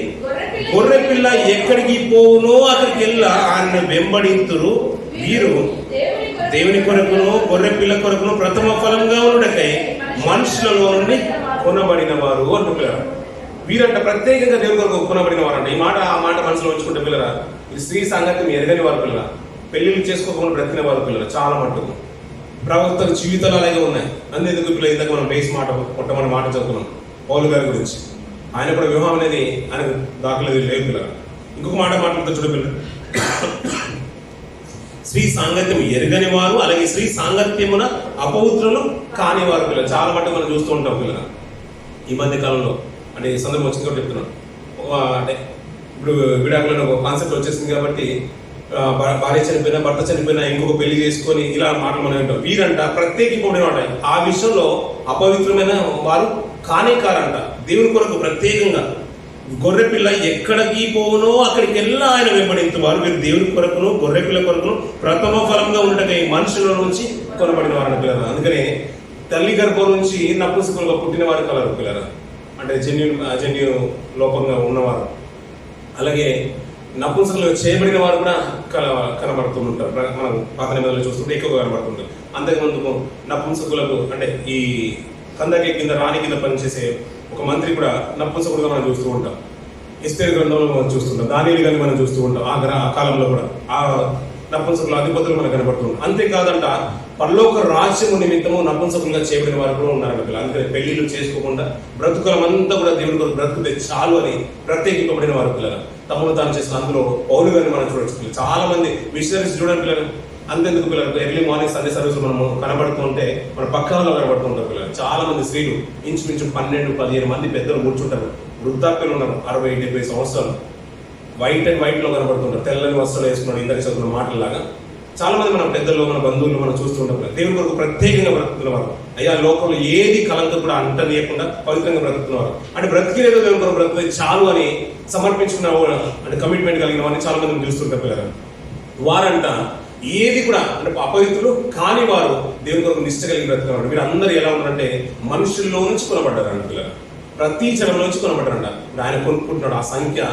గొర్రె పిల్ల ఎక్కడికి పోవునో అక్కడికి వెళ్ళా ఆయన వెంబడింతురు. వీరు దేవుని కొరకును గొర్రె పిల్ల కొరకును ప్రథమ ఫలంగా ఉండకై మనుషులలో నుండి కొనబడిన వారు అంటున్నారు. వీరంట ప్రత్యేకంగా దేవుని కొరకు కొనబడిన వారు అంట. ఈ మాట ఆ మాట మనసులో ఉంచుకుంటే పిల్లరా, ఈ స్త్రీ సాంగత్యం ఎరగని వారు పిల్లల, పెళ్లిళ్ళు చేసుకోకుండా బ్రతికిన వారు పిల్లలు చాలా మట్టుకు ప్రవక్తల జీవితాలు అలాగే ఉన్నాయి. అందుకు పిల్లలు ఇందాక మనం బేస్ మాట కొట్టమని మాట చదువుకున్నాం పౌలు గారి గురించి. ఆయన కూడా వివాహం అనేది ఆయనకు దాఖలేదు లేదు పిల్లలు. ఇంకొక మాట మాట్లాడుతూ చూడ పిల్లలు, స్త్రీ సాంగత్యం ఎరగని వారు అలాగే స్త్రీ సాంగత్యమున అపవిత్రులు కాని వారు పిల్లలు చాలా మట్టుకు మనం చూస్తూ ఉంటాం పిల్లలు. ఈ మధ్య కాలంలో అంటే ఈ సందర్భం వచ్చింది కూడా చెప్తున్నాను. అంటే ఇప్పుడు విడాకులను ఒక కాన్సెప్ట్ వచ్చేసింది కాబట్టి భార్య చనిపోయినా భర్త చనిపోయినా ఇంకొక పెళ్లి చేసుకొని ఇలా మాటలు మనం వింటాం. వీరంట ప్రత్యేకింపబడిన ఉంటాయి. ఆ విషయంలో అపవిత్రమైన వారు కానే కారంట. దేవుని కొరకు ప్రత్యేకంగా గొర్రె పిల్ల ఎక్కడికి పోవునో అక్కడికి వెళ్ళా ఆయన వెంబడించేవారు. వీరు దేవుని కొరకును గొర్రె పిల్ల కొరకును ప్రథమ ఫలంగా ఉండటం మనుషుల నుంచి కొనబడిన వారు పిల్లలు. అందుకనే తల్లి గర్భం నుంచి నపుంసకులుగా పుట్టిన వారు కలరు పిల్లలు, అంటే జన్యు లోపంగా ఉన్నవారు. అలాగే నపుంసకులుగా చేయబడిన వారు కూడా కనబడుతూ ఉంటారు. మనం పాత నిబంధనలు చూస్తుంటే ఎక్కువగా కనబడుతుంటారు. అంతకుముందుకు నపుంసకులకు అంటే ఈ కందకి కింద రాణి కింద పనిచేసే ఒక మంత్రి కూడా నపుంసకుడుగా మనం చూస్తూ ఉంటాం. ఎస్తేరు గ్రంథంలో మనం చూస్తుంటాం. దానియేలు గారిని మనం చూస్తూ ఉంటాం. ఆ కాలంలో కూడా ఆ నపుంసకుల అధిపతులు మనకు కనబడుతుంటాం. అంతేకాదంట పరలోక రాజ్యము నిమిత్తము నపుంసకులుగా చేయబడిన వారు కూడా ఉన్నారంట. అందుకని పెళ్లిళ్ళు చేసుకోకుండా బ్రతుకులమంతా కూడా దేవుని కొరకు బ్రతుకుతే చాలు అని ప్రత్యేకింపబడిన వారు పిల్లలు. తమను తాను చేసిన అందులో పౌలు గారిని మనం చూడొచ్చు. చాలా మంది మిషనరీస్ చూడండి పిల్లలు. అంతెందుకు పిల్లలు ఎర్లీ మార్నింగ్ సండే సర్వీస్ మనము కనబడుతుంటే మన పక్కనలో కనబడుతూ ఉంటారు పిల్లలు. చాలా మంది స్త్రీలు ఇంచుమించు 12-15 మంది పెద్దలు కూర్చుంటారు. వృద్ధాప్యులు ఉన్నారు 60-70 సంవత్సరాలు. వైట్ అండ్ వైట్ లో కనబడుతుంటారు. తెల్లని వస్త్రాలు వేసుకున్నాడు ఇందాక చదువుకున్న మాటలాగా. చాలా మంది మన పెద్దలు మన బంధువులు మనం చూస్తుంటాం. దేవుని కొరకు ప్రత్యేకంగా బ్రతుకుతున్నవారు. అయ్యా లోకంలో ఏది కలంక కూడా అంటనీయకుండా పవిత్రంగా బ్రతుకుతున్నవారు. అంటే బ్రతికేదో దేవుని కొరకు బ్రతుకుతే చాలు అని సమర్పించుకున్న అంటే కమిట్మెంట్ కలిగిన వారిని చాలా మంది చూస్తుంటారు పిల్లలు. వారంట ఏది కూడా అంటే అపవిత్రులు కాని వారు దేవుని కొరకు నిష్ట కలిగి బ్రతుకున్నారు. మీరు అందరూ ఎలా ఉన్నారంటే మనుషుల్లో నుంచి కొనబడ్డారు అంట పిల్లలు. ప్రతి జనం నుంచి కొనబడ్డారంట. ఆయన కొనుక్కుంటున్నాడు. ఆ సంఖ్య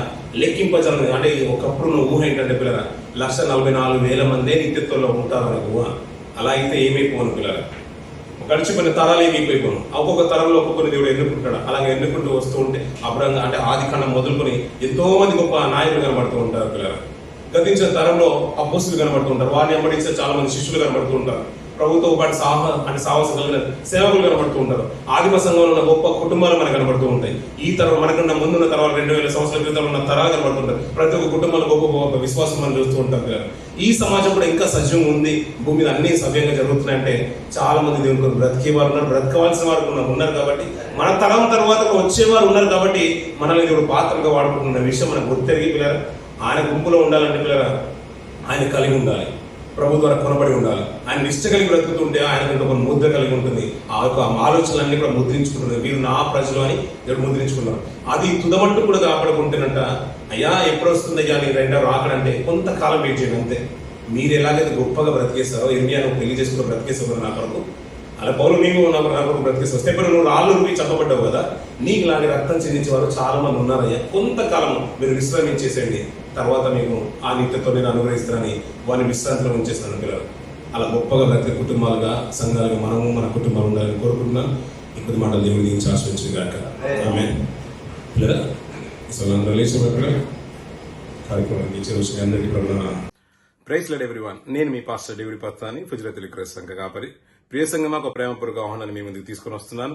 లెక్కింపజాలని. అంటే ఒకప్పుడు నువ్వు ఊహ ఏంటంటే పిల్లల 144,000 మందే నిత్యత్వంలో ఉంటారు అని ఊహ. అలా అయితే ఏమైపోను పిల్లల, గడిచిపోయిన తరాలు ఏమైపోయిపోను. ఒక్కొక్క తరంలో ఒక్కొక్కరిని దేవుడు ఎన్నుకుంటాడు. అలాగే ఎన్నుకుంటూ వస్తూ ఉంటే అబ్రంగా అంటే ఆది కాండం మొదలుకొని ఎంతో మంది గొప్ప నాయకులు కనబడుతూ ఉంటారు పిల్లల. గతించిన తరంలో అపోస్తులు కనబడుతుంటారు. వారిని వెంబడించే చాలా మంది శిష్యులు కనబడుతూ ఉంటారు. ప్రభుత్వ పాటు సాహసం కలిగిన సేవకులు కనబడుతూ ఉంటారు. ఆదిమ సంఘంలో ఉన్న గొప్ప కుటుంబాలు మనకు కనబడుతూ ఉంటాయి. ఈ తరం మనకున్న ముందున్న తరాలు 2000 సంవత్సరాల క్రితం ఉన్న తరాలు కనబడుతుంటారు. ప్రతి ఒక్క కుటుంబంలో గొప్ప విశ్వాసం మనం చూస్తూ ఉంటాం కదా. ఈ సమాజం కూడా ఇంకా సజీవంగా ఉంది. భూమి మీద అన్ని సవ్యంగా జరుగుతున్నాయంటే చాలా మంది దేవుని కొరకు బ్రతికేవారు ఉన్నారు, బ్రతకవలసిన వారు ఉన్నారు. కాబట్టి మన తరం తర్వాత వచ్చేవారు ఉన్నారు. కాబట్టి మనల్ని దేవుడు పాత్రగా వాడుకుంటున్న విషయం మనకు గుర్తెరిగి పిల్లలు. ఆయన గుంపులో ఉండాలంటే పిల్లల ఆయన కలిగి ఉండాలి, ప్రభు ద్వారా కొనబడి ఉండాలి. ఆయన నిష్ట కలిగి బ్రతుకుతుంటే ఆయనకు ఒక ముద్ర కలిగి ఉంటుంది. ఆ యొక్క ఆలోచనలన్నీ కూడా ముద్రించుకుంటుంది. వీరు నా ప్రజలు అని దేవుడు ముద్రించుకున్నారు. అది తుదమట్టు కూడా కాపాడుకుంటేనంట అయ్యా ఎప్పుడు వస్తుంది అయ్యా నీ రెండవ రాకడంటే కొంతకాలం వెయిట్ చేయండి అంతే. మీరు ఎలాగైతే గొప్పగా బ్రతికేస్తారో ఇర్మియా నువ్వు పెళ్లి చేసుకుని బ్రతికేస్తావు నా కొరకు, అలా పౌలు నీవు నా కొరకు బ్రతికేస్తావు. ఇప్పుడు నువ్వు రాళ్ళు రూపి చెప్పబడ్డావు కదా, నీకు లాంటి రక్తం చెందించే వారు చాలా మంది ఉన్నారయ్యా. కొంతకాలం మీరు విశ్రమించేసేయండి, తర్వాత మీకు ఆ నిత్యతో నేను అనుగ్రహిస్తానని వారిని విశ్రాంతిలో ఉంచేస్తాను పిల్లలు. అలా గొప్పగా బ్రతికే కుటుంబాలుగా సంఘాలుగా మనము మన కుటుంబాలు ఉండాలని కోరుకుంటున్నాను. ఇప్పుడు మాట దేవుడి దీనికి ఆశ్రయించింది కాక ఆమె పిల్లల రిలేషన్ కార్యక్రమానికి అందరికీ ప్రైజ్ లార్డ్ ఎవ్రీవన్. నేను మీ పాస్టర్ డేవిడ్ పత్తాని, ఫుజ్రతుల్ క్రైస్తవ సంఘ కాపరి. ప్రియ సంఘం, ఒక ప్రేమపూర్వక ఆహ్వానాన్ని మీ ముందుకు తీసుకొని వస్తున్నాను.